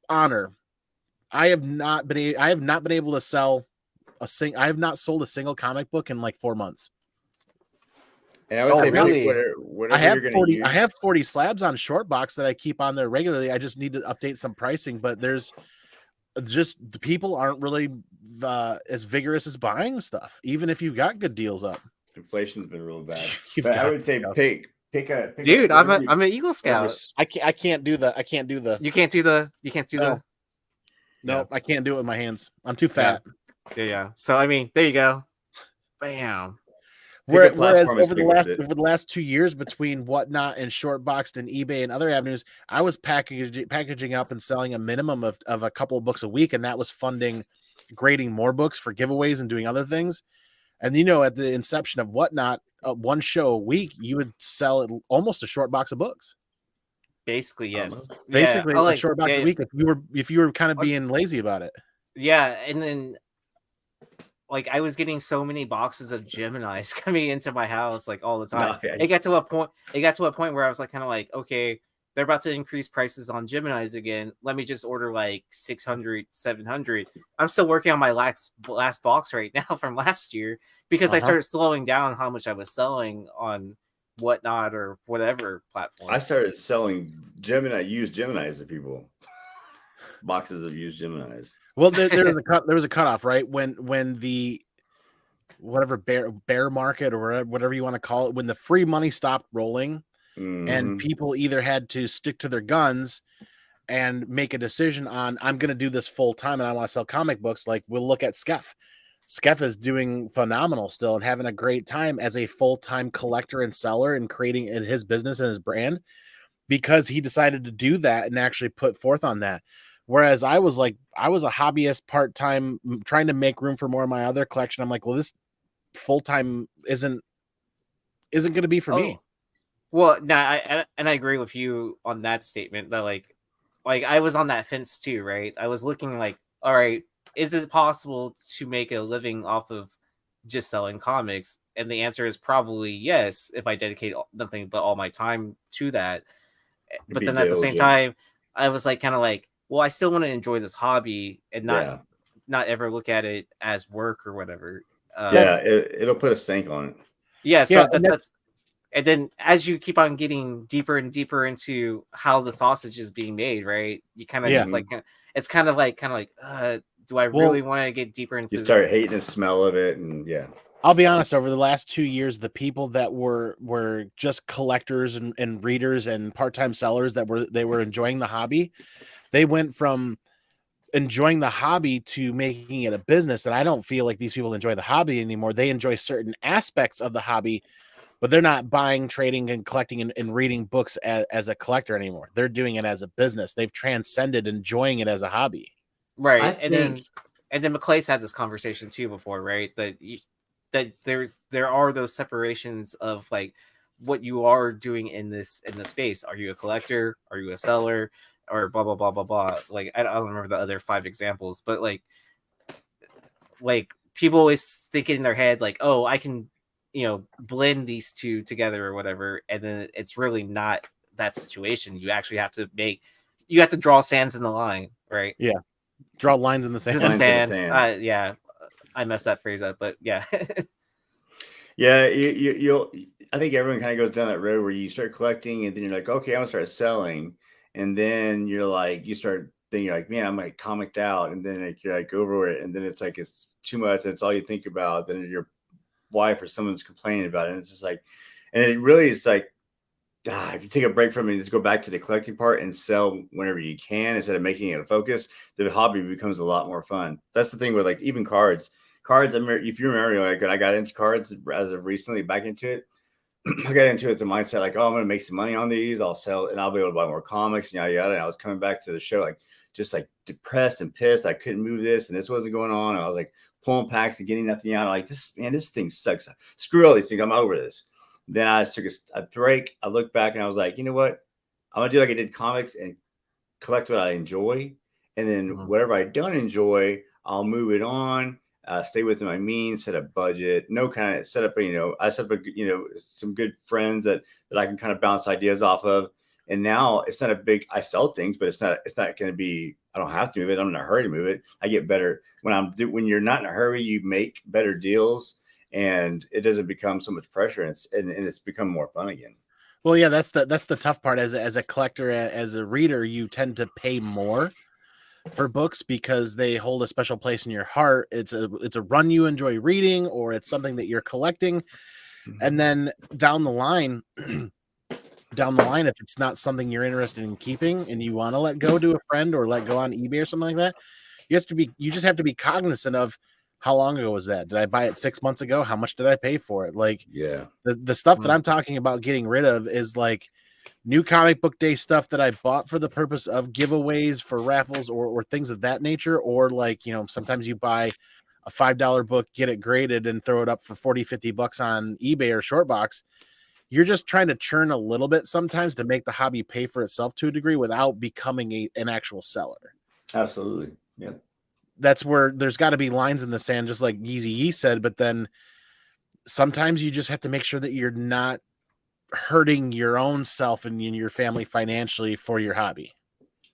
honor. I have not been able to sell I have not sold a single comic book in like 4 months. And I would say really? whatever I have 40 slabs on Shortbox that I keep on there regularly. I just need to update some pricing, but there's just the people aren't really as vigorous as buying stuff, even if you've got good deals up. Inflation's been real bad. But I would say pick dude. I'm an Eagle Scout. I can't do the. You can't do the. No, I can't do it with my hands. I'm too fat. Yeah. So I mean, there you go. Bam. Whereas over the last 2 years, between Whatnot and Shortboxed and eBay and other avenues, I was packaging up and selling a minimum of a couple of books a week, and that was funding grading more books for giveaways and doing other things. And at the inception of Whatnot, one show a week, you would sell almost a short box of books. Basically, yes. Basically, a short box a week if you were kind of being lazy about it. Yeah, and then like I was getting so many boxes of Geminis coming into my house like all the time. Nice. It got to a point where I was like kind of like, okay, they're about to increase prices on Geminis again. Let me just order like 600, 700. I'm still working on my last box right now from last year because I started slowing down how much I was selling on Whatnot or whatever platform. I started selling used Geminis to people. Boxes of used Geminis. Well, there was a cutoff, right? When the whatever bear market or whatever you want to call it, when the free money stopped rolling, and people either had to stick to their guns and make a decision on, I'm going to do this full time and I want to sell comic books. Like, we'll look at Skeff. Skeff is doing phenomenal still and having a great time as a full-time collector and seller and creating his business and his brand because he decided to do that and actually put forth on that. Whereas I was a hobbyist part-time trying to make room for more of my other collection. I'm like, well, this full-time isn't going to be for me. Well, no, I agree with you on that statement that like I was on that fence too, right? I was looking like, all right, is it possible to make a living off of just selling comics? And the answer is probably yes, if I dedicate nothing but all my time to that. But then at the same time, I was like, kind of like, well, I still want to enjoy this hobby and not ever look at it as work or whatever. It'll put a stink on it. Yeah, so that's. And then as you keep on getting deeper and deeper into how the sausage is being made, right? You kind of just like, it's kind of like, do I really want to get deeper into this? You start hating the smell of it. And I'll be honest, over the last 2 years, the people that were just collectors and readers and part-time sellers that were enjoying the hobby, they went from enjoying the hobby to making it a business. And I don't feel like these people enjoy the hobby anymore. They enjoy certain aspects of the hobby, but they're not buying, trading, and collecting and reading books as a collector anymore. They're doing it as a business. They've transcended enjoying it as a hobby. Right. And then McClay's had this conversation too before, right? That there are those separations of like what you are doing in the space. Are you a collector? Are you a seller? Or blah blah blah blah blah. Like I don't remember the other 5 examples, but like people always think in their head like, oh, I can, blend these two together or whatever, and then it's really not that situation. You actually have to draw sands in the line, right? Yeah, draw lines in the sand. Yeah, I messed that phrase up, but yeah. Yeah, you'll. I think everyone kind of goes down that road where you start collecting, and then you're like, okay, I'm gonna start selling, and then you're like, you start thinking like, man, I'm like comicked out, and then like, you're like over it, and then it's like it's too much, and it's all you think about. Then your wife or someone's complaining about it, and it's just like, and it really is like, if you take a break from it and just go back to the collecting part and sell whenever you can instead of making it a focus, the hobby becomes a lot more fun. That's the thing with like even cards. Cards, if you remember, like when I got into cards as of recently, back into it, I got into it as a mindset like, oh, I'm gonna make some money on these. I'll sell and I'll be able to buy more comics and yada yada. And I was coming back to the show like just like depressed and pissed. I couldn't move this and this wasn't going on. I was like pulling packs and getting nothing out. I'm like this thing sucks. Screw all these things. I'm over this. Then I just took a break. I looked back and I was like, you know what? I'm gonna do like I did comics and collect what I enjoy, and then whatever I don't enjoy, I'll move it on. Stay within my means, set a budget, no kind of set up, I set up some good friends that I can kind of bounce ideas off of. And now it's not a big, I sell things, but it's not going to be, I don't have to move it. I'm in a hurry to move it. I get better when you're not in a hurry, you make better deals and it doesn't become so much pressure and it's become more fun again. Well, yeah, that's the tough part as a collector, as a reader, you tend to pay more for books because they hold a special place in your heart. It's a run you enjoy reading, or it's something that you're collecting. And then down the line, if it's not something you're interested in keeping and you want to let go to a friend or let go on eBay or something like that, you just have to be cognizant of how long ago was that? Did I buy it 6 months ago? How much did I pay for it? Like, yeah, the stuff that I'm talking about getting rid of is like new comic book day stuff that I bought for the purpose of giveaways for raffles or things of that nature. Or like, sometimes you buy a $5 book, get it graded and throw it up for 40, 50 bucks on eBay or Shortbox. You're just trying to churn a little bit sometimes to make the hobby pay for itself to a degree without becoming an actual seller. Absolutely. Yeah. That's where there's got to be lines in the sand, just like Yeezy Yee said, but then sometimes you just have to make sure that you're not hurting your own self and your family financially for your hobby.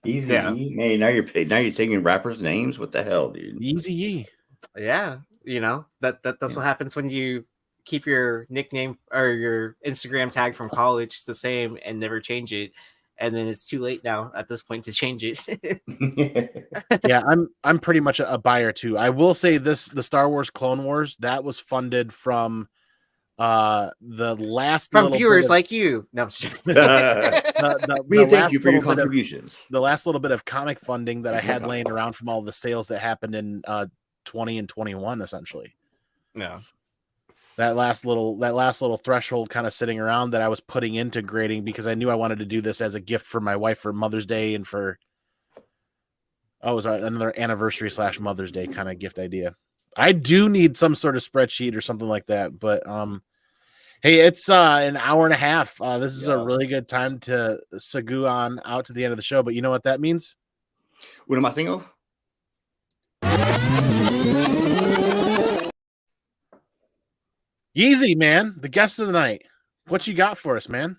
Easy. Yeah. Hey, now you're taking rappers' names. What the hell, dude? Easy Yee. Yeah, that's what happens when you keep your nickname or your Instagram tag from college the same and never change it, and then it's too late now at this point to change it. Yeah, I'm pretty much a buyer too. I will say this: the Star Wars Clone Wars that was funded from the last from viewers like you. No, we thank you for your contributions. The last little bit of comic funding that I had laying around from all the sales that happened in 20 and 21, essentially. Yeah. That last little threshold kind of sitting around that I was putting into grading because I knew I wanted to do this as a gift for my wife for Mother's Day and for it was another anniversary / Mother's Day kind of gift idea. I do need some sort of spreadsheet or something like that, but hey, it's an hour and a half. This is a really good time to segue on out to the end of the show, but you know what that means? What am I single? Yeezy, man, the guest of the night. What you got for us, man?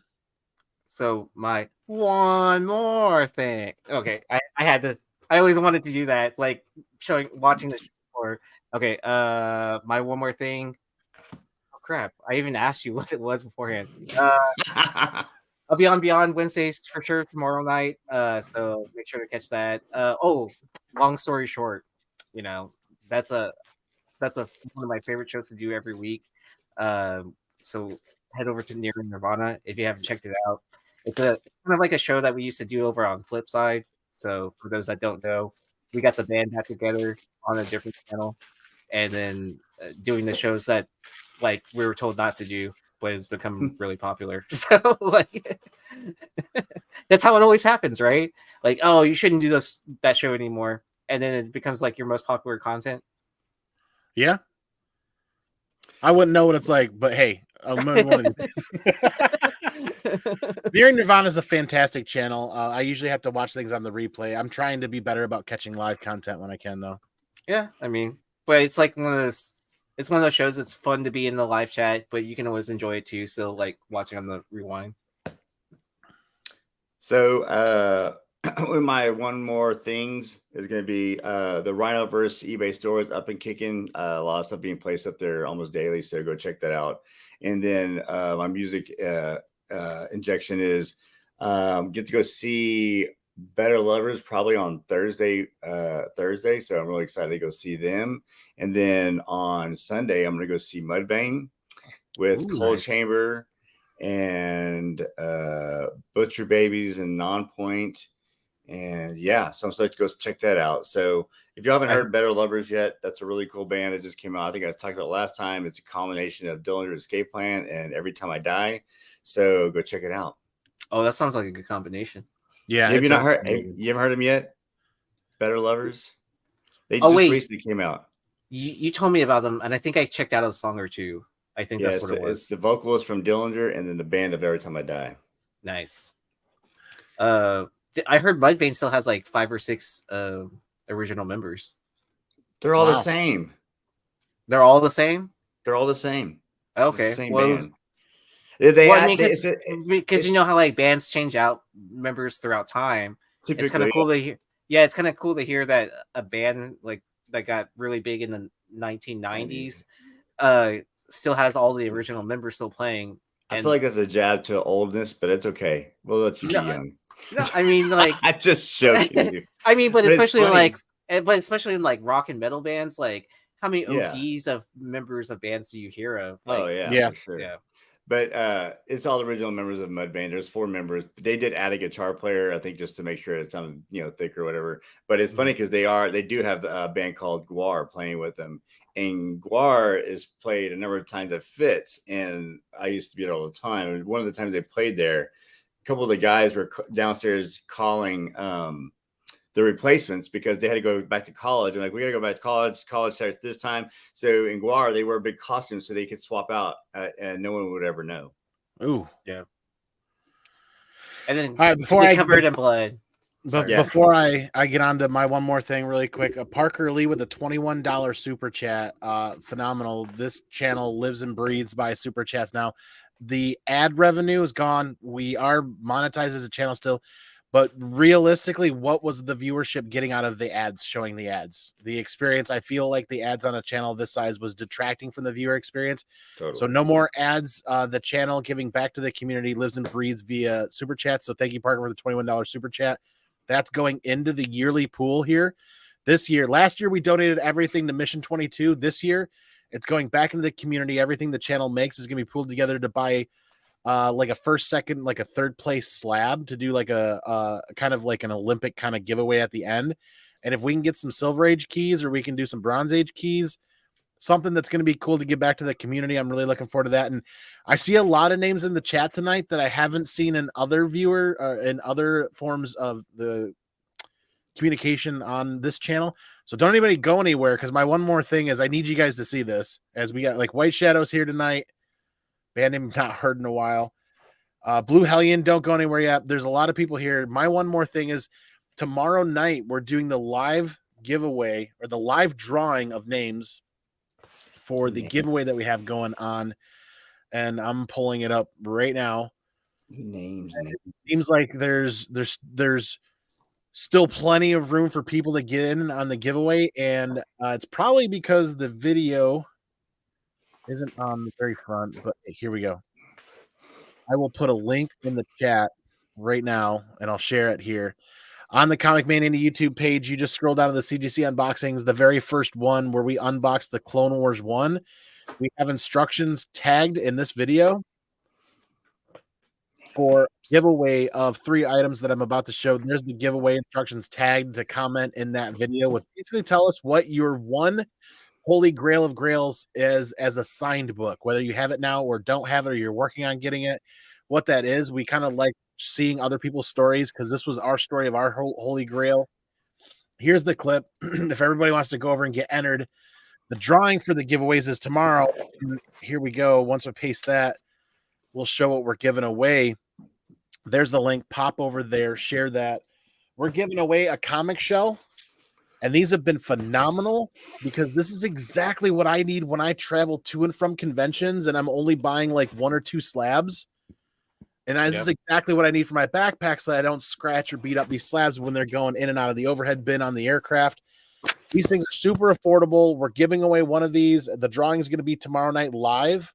So my one more thing. Okay, I had this. I always wanted to do that, like watching this before. Okay, my one more thing. Oh crap! I even asked you what it was beforehand. I'll be on Beyond Wednesdays for sure tomorrow night. So make sure to catch that. Long story short, that's one of my favorite shows to do every week. So head over to Near Nirvana if you haven't checked it out. It's kind of like a show that we used to do over on Flipside. So for those that don't know, we got the band back together on a different channel, and then doing the shows that like we were told not to do. but it's become really popular. So like, that's how it always happens, right? Like, oh, you shouldn't do that show anymore, and then it becomes like your most popular content. Yeah. I wouldn't know what it's like, but hey, maybe one of these days. Beer and Nirvana is a fantastic channel. I usually have to watch things on the replay. I'm trying to be better about catching live content when I can, though. Yeah, I mean, but it's like one of those. It's one of those shows. It's fun to be in the live chat, but you can always enjoy it too. So like watching on the rewind. So my one more things is going to be the Rhynoverse eBay store is up and kicking. A lot of stuff being placed up there almost daily, so go check that out. And then my music injection is get to go see Better Lovers probably on Thursday. So I'm really excited to go see them. And then on Sunday, I'm going to go see Mudvayne with Cold Chamber and Butcher Babies and Nonpoint. And yeah, so I'm excited to go check that out. So if you haven't heard Better Lovers yet, that's a really cool band. It just came out. I think I talked about it last time. It's a combination of Dillinger Escape Plan and Every Time I Die. So go check it out. Oh, that sounds like a good combination. Yeah. Have you not heard? You haven't heard them yet? Better Lovers? They just recently came out. You told me about them, and I think I checked out a song or two. I think that's what it was. It's the vocalist from Dillinger and then the band of Every Time I Die. Nice. I heard Mudvayne still has like 5 or 6 original members. They're all the same. They're all the same? They're all the same. Okay. The same band. Because you know how like bands change out members throughout time. It's kind of cool to hear. Yeah, it's kind of cool to hear that a band like that got really big in the 1990s still has all the original members still playing. I feel like that's a jab to oldness, but it's okay. We'll let you be young. No, I mean, like I just joking you. I mean, but especially in like rock and metal bands, like how many ODs of members of bands do you hear of? Like, for sure. Yeah. But it's all the original members of Mudvayne. There's 4 members. They did add a guitar player, I think, just to make sure it sounded, thick or whatever. But it's funny because they do have a band called Guar playing with them. And Guar is played a number of times at Fitz, and I used to be there all the time. And one of the times they played there, a couple of the guys were downstairs calling the replacements because they had to go back to college. And like, we got to go back to college. College starts this time. So in Guar, they wear big costumes so they could swap out and no one would ever know. Ooh. Yeah. And then all right, before I covered in blood. Before I get on to my one more thing really quick, Parker Lee with a $21 super chat. Phenomenal. This channel lives and breathes by super chats now. The ad revenue is gone. We are monetized as a channel still. But realistically, what was the viewership getting out of the ads, showing the ads? The experience, I feel like the ads on a channel this size was detracting from the viewer experience. Totally. So no more ads. The channel giving back to the community lives and breathes via super chat. So thank you, Parker, for the $21 super chat. That's going into the yearly pool here. This year, last year, we donated everything to Mission 22. This year, it's going back into the community. Everything the channel makes is going to be pulled together to buy like a first, second, like a third place slab to do like a kind of like an Olympic kind of giveaway at the end. And if we can get some Silver Age keys or we can do some Bronze Age keys, something that's going to be cool to give back to the community. I'm really looking forward to that. And I see a lot of names in the chat tonight that I haven't seen in other in other forms of the communication on this channel. So don't anybody go anywhere, because my one more thing is I need you guys to see this, as we got like White Shadows here tonight. Band name not heard in a while. Blue Hellion, don't go anywhere yet. There's a lot of people here. My one more thing is tomorrow night we're doing the live giveaway or the live drawing of names for the giveaway that we have going on. And I'm pulling it up right now. Names. It seems like there's still plenty of room for people to get in on the giveaway. And it's probably because the video isn't on the very front, but here we go. I will put a link in the chat right now, and I'll share it here. On the ComicManAndy YouTube page, you just scroll down to the CGC unboxings, the very first one where we unboxed the Clone Wars 1. We have instructions tagged in this video for giveaway of 3 items that I'm about to show. There's the giveaway instructions tagged to comment in that video with basically tell us what your one Holy Grail of Grails is as a signed book, whether you have it now or don't have it, or you're working on getting it. What that is, we kind of like seeing other people's stories because this was our story of our Holy Grail. Here's the clip. If everybody wants to go over and get entered, the drawing for the giveaways is tomorrow. And here we go. Once we paste that, we'll show what we're giving away. There's the link. Pop over there. Share that. We're giving away a comic shell. And these have been phenomenal because this is exactly what I need when I travel to and from conventions and I'm only buying like 1 or 2 slabs. And this is exactly what I need for my backpack so that I don't scratch or beat up these slabs when they're going in and out of the overhead bin on the aircraft. These things are super affordable. We're giving away one of these. The drawing is going to be tomorrow night live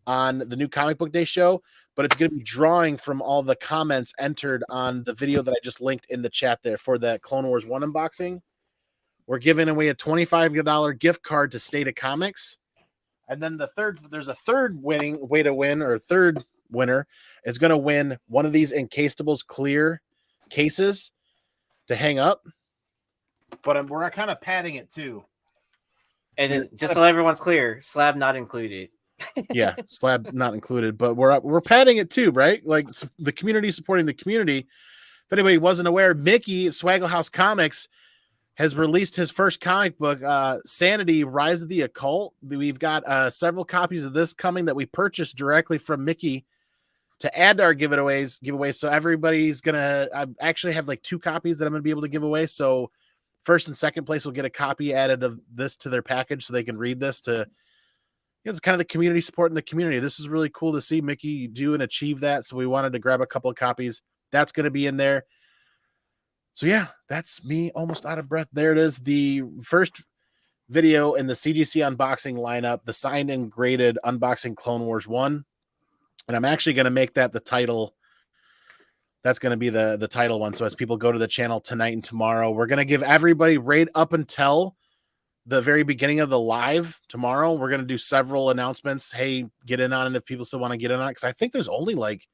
on the new Comic Book Day show, but it's going to be drawing from all the comments entered on the video that I just linked in the chat there for that Clone Wars 1 unboxing. We're giving away a $25 gift card to State of Comics. And then there's a third winner is going to win one of these Encastables clear cases to hang up. But we're kind of padding it too. And then, just so everyone's clear, slab not included. Yeah, slab not included, but we're padding it too, right? Like the community supporting the community. If anybody wasn't aware, Mickey at Swaggle House Comics has released his first comic book, Sanity, Rise of the Occult. We've got several copies of this coming that we purchased directly from Mickey to add to our giveaways. So everybody's I actually have like 2 copies that I'm going to be able to give away. So first and second place will get a copy added of this to their package so they can read this it's kind of the community supporting the community. This is really cool to see Mickey do and achieve that. So we wanted to grab a couple of copies. That's going to be in there. So yeah, that's me almost out of breath. There it is. The first video in the CGC unboxing lineup, the signed and graded unboxing Clone Wars 1. And I'm actually going to make that the title. That's going to be the title one. So as people go to the channel tonight and tomorrow, we're going to give everybody right up until the very beginning of the live tomorrow. We're going to do several announcements. Hey, get in on it if people still want to get in on it. Because I think there's only like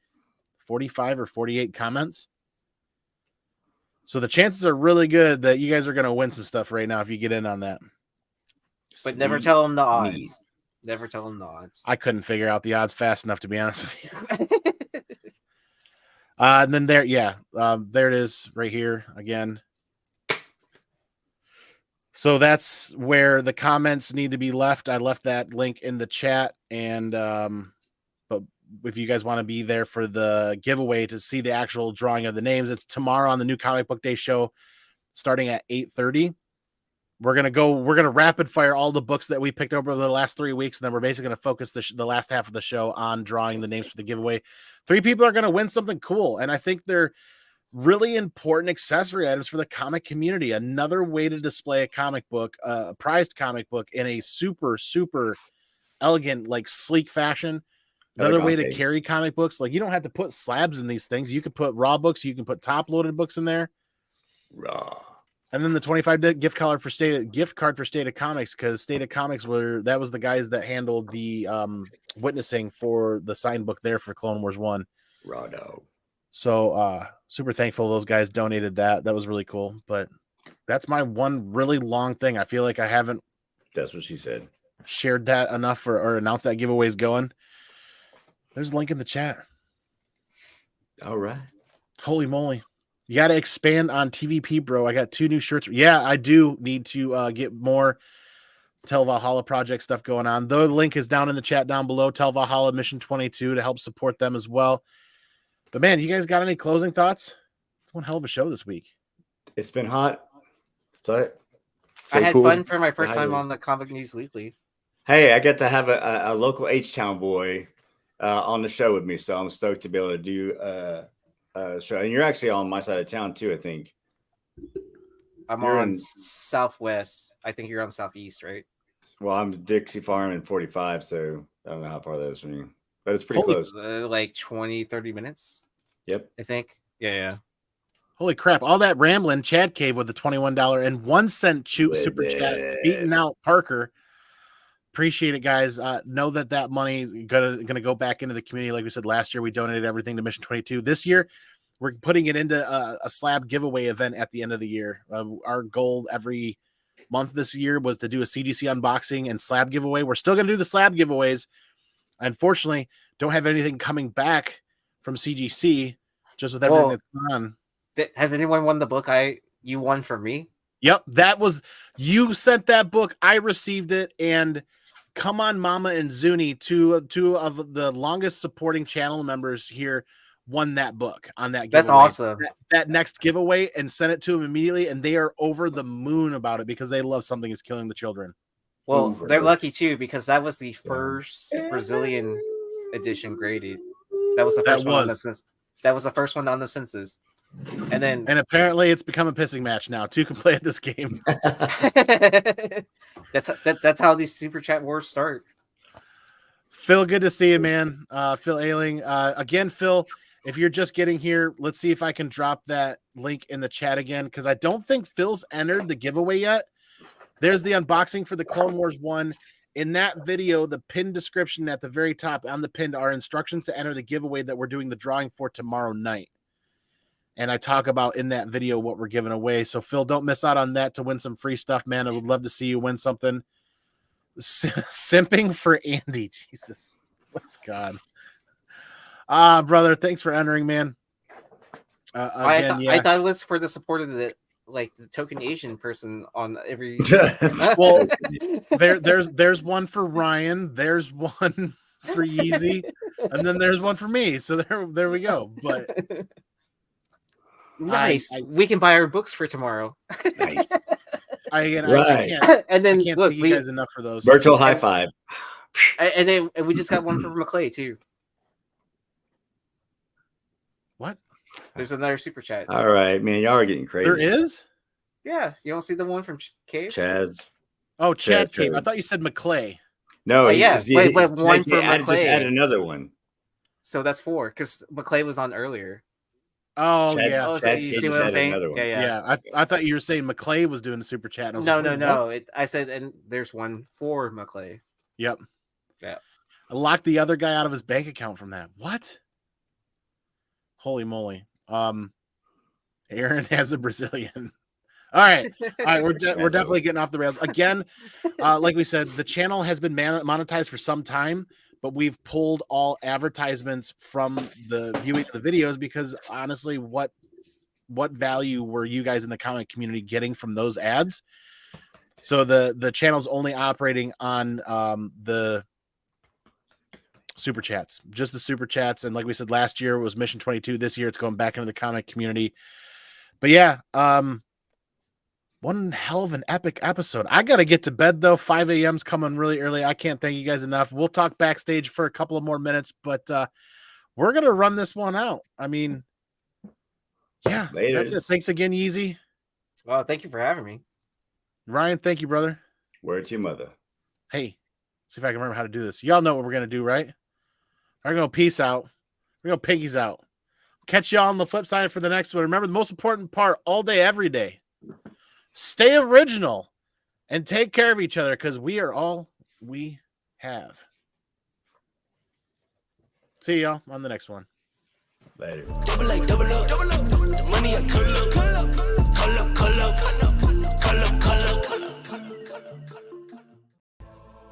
45 or 48 comments. So the chances are really good that you guys are going to win some stuff right now if you get in on that. But never tell them the odds. Never tell them the odds. I couldn't figure out the odds fast enough, to be honest with you. And then there it is right here again. So that's where the comments need to be left. I left that link in the chat. And but if you guys want to be there for the giveaway to see the actual drawing of the names, it's tomorrow on the new Comic Book Day show starting at 8:30. We're going to rapid fire all the books that we picked over the last 3 weeks. And then we're basically going to focus the last half of the show on drawing the names for the giveaway. 3 people are going to win something cool. And I think they're really important accessory items for the comic community. Another way to display a comic book, a prized comic book in a super, super elegant, like sleek fashion. Another way to carry comic books. Like you don't have to put slabs in these things. You can put raw books. You can put top loaded books in there. Raw. And then the $25 gift card for State of Comics, because State of Comics that was the guys that handled the witnessing for the signed book there for Clone Wars 1. Raw dog. So super thankful those guys donated that. That was really cool. But that's my one really long thing. I feel like I haven't. That's what she said. Shared that enough or announced that giveaway is going. There's a link in the chat. All right. Holy moly. You got to expand on TVP, bro. I got 2 new shirts. Yeah, I do need to get more Till Valhalla Project stuff going on. The link is down in the chat down below. Till Valhalla Mission 22 to help support them as well. But man, you guys got any closing thoughts? It's one hell of a show this week. It's been hot. So I had cool. fun for my first time on the Comic News Weekly. Hey, I get to have a local H-Town boy on the show with me, so I'm stoked to be able to do a show. And you're actually on my side of town too, I think. You're on Southwest. I think you're on Southeast, right? Well, I'm Dixie Farm in 45, so I don't know how far that is from you. But it's pretty close. Like 20, 30 minutes. Yep. I think. Yeah. Holy crap. All that rambling. Chad Cave with the $21.01 super chat. Beating out Parker. Appreciate it, guys. Know that money is gonna go back into the community. Like we said last year, we donated everything to Mission 22. This year, we're putting it into a slab giveaway event at the end of the year. Our goal every month this year was to do a CGC unboxing and slab giveaway. We're still going to do the slab giveaways. Unfortunately, don't have anything coming back from CGC just with everything that's going on. Has anyone won the book you won for me? Yep, that was you sent that book. I received it, and Come On Mama and Zuni, two of the longest supporting channel members here, won that book on that giveaway. That's awesome. That next giveaway, and sent it to them immediately, and they are over the moon about it because they love Something Is Killing the Children. Well, they're lucky too because that was the first Brazilian edition graded. That was the first one. That was the first one on the census. And apparently it's become a pissing match now. Two can play at this game. That's how these super chat wars start. Phil, good to see you, man. Phil Ailing. Again, Phil, if you're just getting here, let's see if I can drop that link in the chat again, because I don't think Phil's entered the giveaway yet. There's the unboxing for the Clone Wars one. In that video, the pinned description at the very top on the pinned are instructions to enter the giveaway that we're doing the drawing for tomorrow night. And I talk about in that video what we're giving away. So, Phil, don't miss out on that to win some free stuff, man. I would love to see you win something. Simping for Andy. Jesus. God. Brother, thanks for entering, man. Again, I thought it was for the support of the token Asian person on every. Well, there's one for Ryan. There's one for Yeezy. And then there's one for me. So there we go. But. Nice. We can buy our books for tomorrow. Nice. I can't. And then I can't look, thank you guys enough for those. Virtual high five. And then we just got one from McClay too. What? There's another super chat. All right, man. Y'all are getting crazy. There is? Yeah. You don't see the one from Cave? Chaz. Oh, Chad Cave. I thought you said McClay. No, yeah. Wait, one for McClay. Just add another one. So that's 4 because McClay was on earlier. Oh, Chad, yeah. Oh, so you see what I'm saying? Yeah. I thought you were saying McClay was doing the super chat. No. I said, and there's one for McClay. Yep. Yeah. I locked the other guy out of his bank account from that. What? Holy moly. Aaron has a Brazilian. All right. We're definitely getting off the rails again. Like we said, the channel has been monetized for some time, but we've pulled all advertisements from the viewing of the videos because honestly, what value were you guys in the comic community getting from those ads? So the channel's only operating on the super chats, just the super chats. And like we said, last year it was Mission 22. This year it's going back into the comic community. But yeah, one hell of an epic episode. I got to get to bed, though. 5 a.m.'s coming really early. I can't thank you guys enough. We'll talk backstage for a couple of more minutes, but we're going to run this one out. I mean, yeah, that's it. Thanks again, Yeezy. Well, thank you for having me. Ryan, thank you, brother. Word to your mother. Hey, see if I can remember how to do this. Y'all know what we're going to do, right? We're going to peace out. We're going to piggies out. Catch y'all on the flip side for the next one. Remember, the most important part all day, every day. Stay original and take care of each other because we are all we have. See y'all on the next one. Later. Double up. The money I color.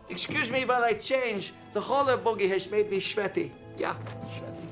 Excuse me while I change. The roller buggy has made me sweaty. Yeah, sweaty.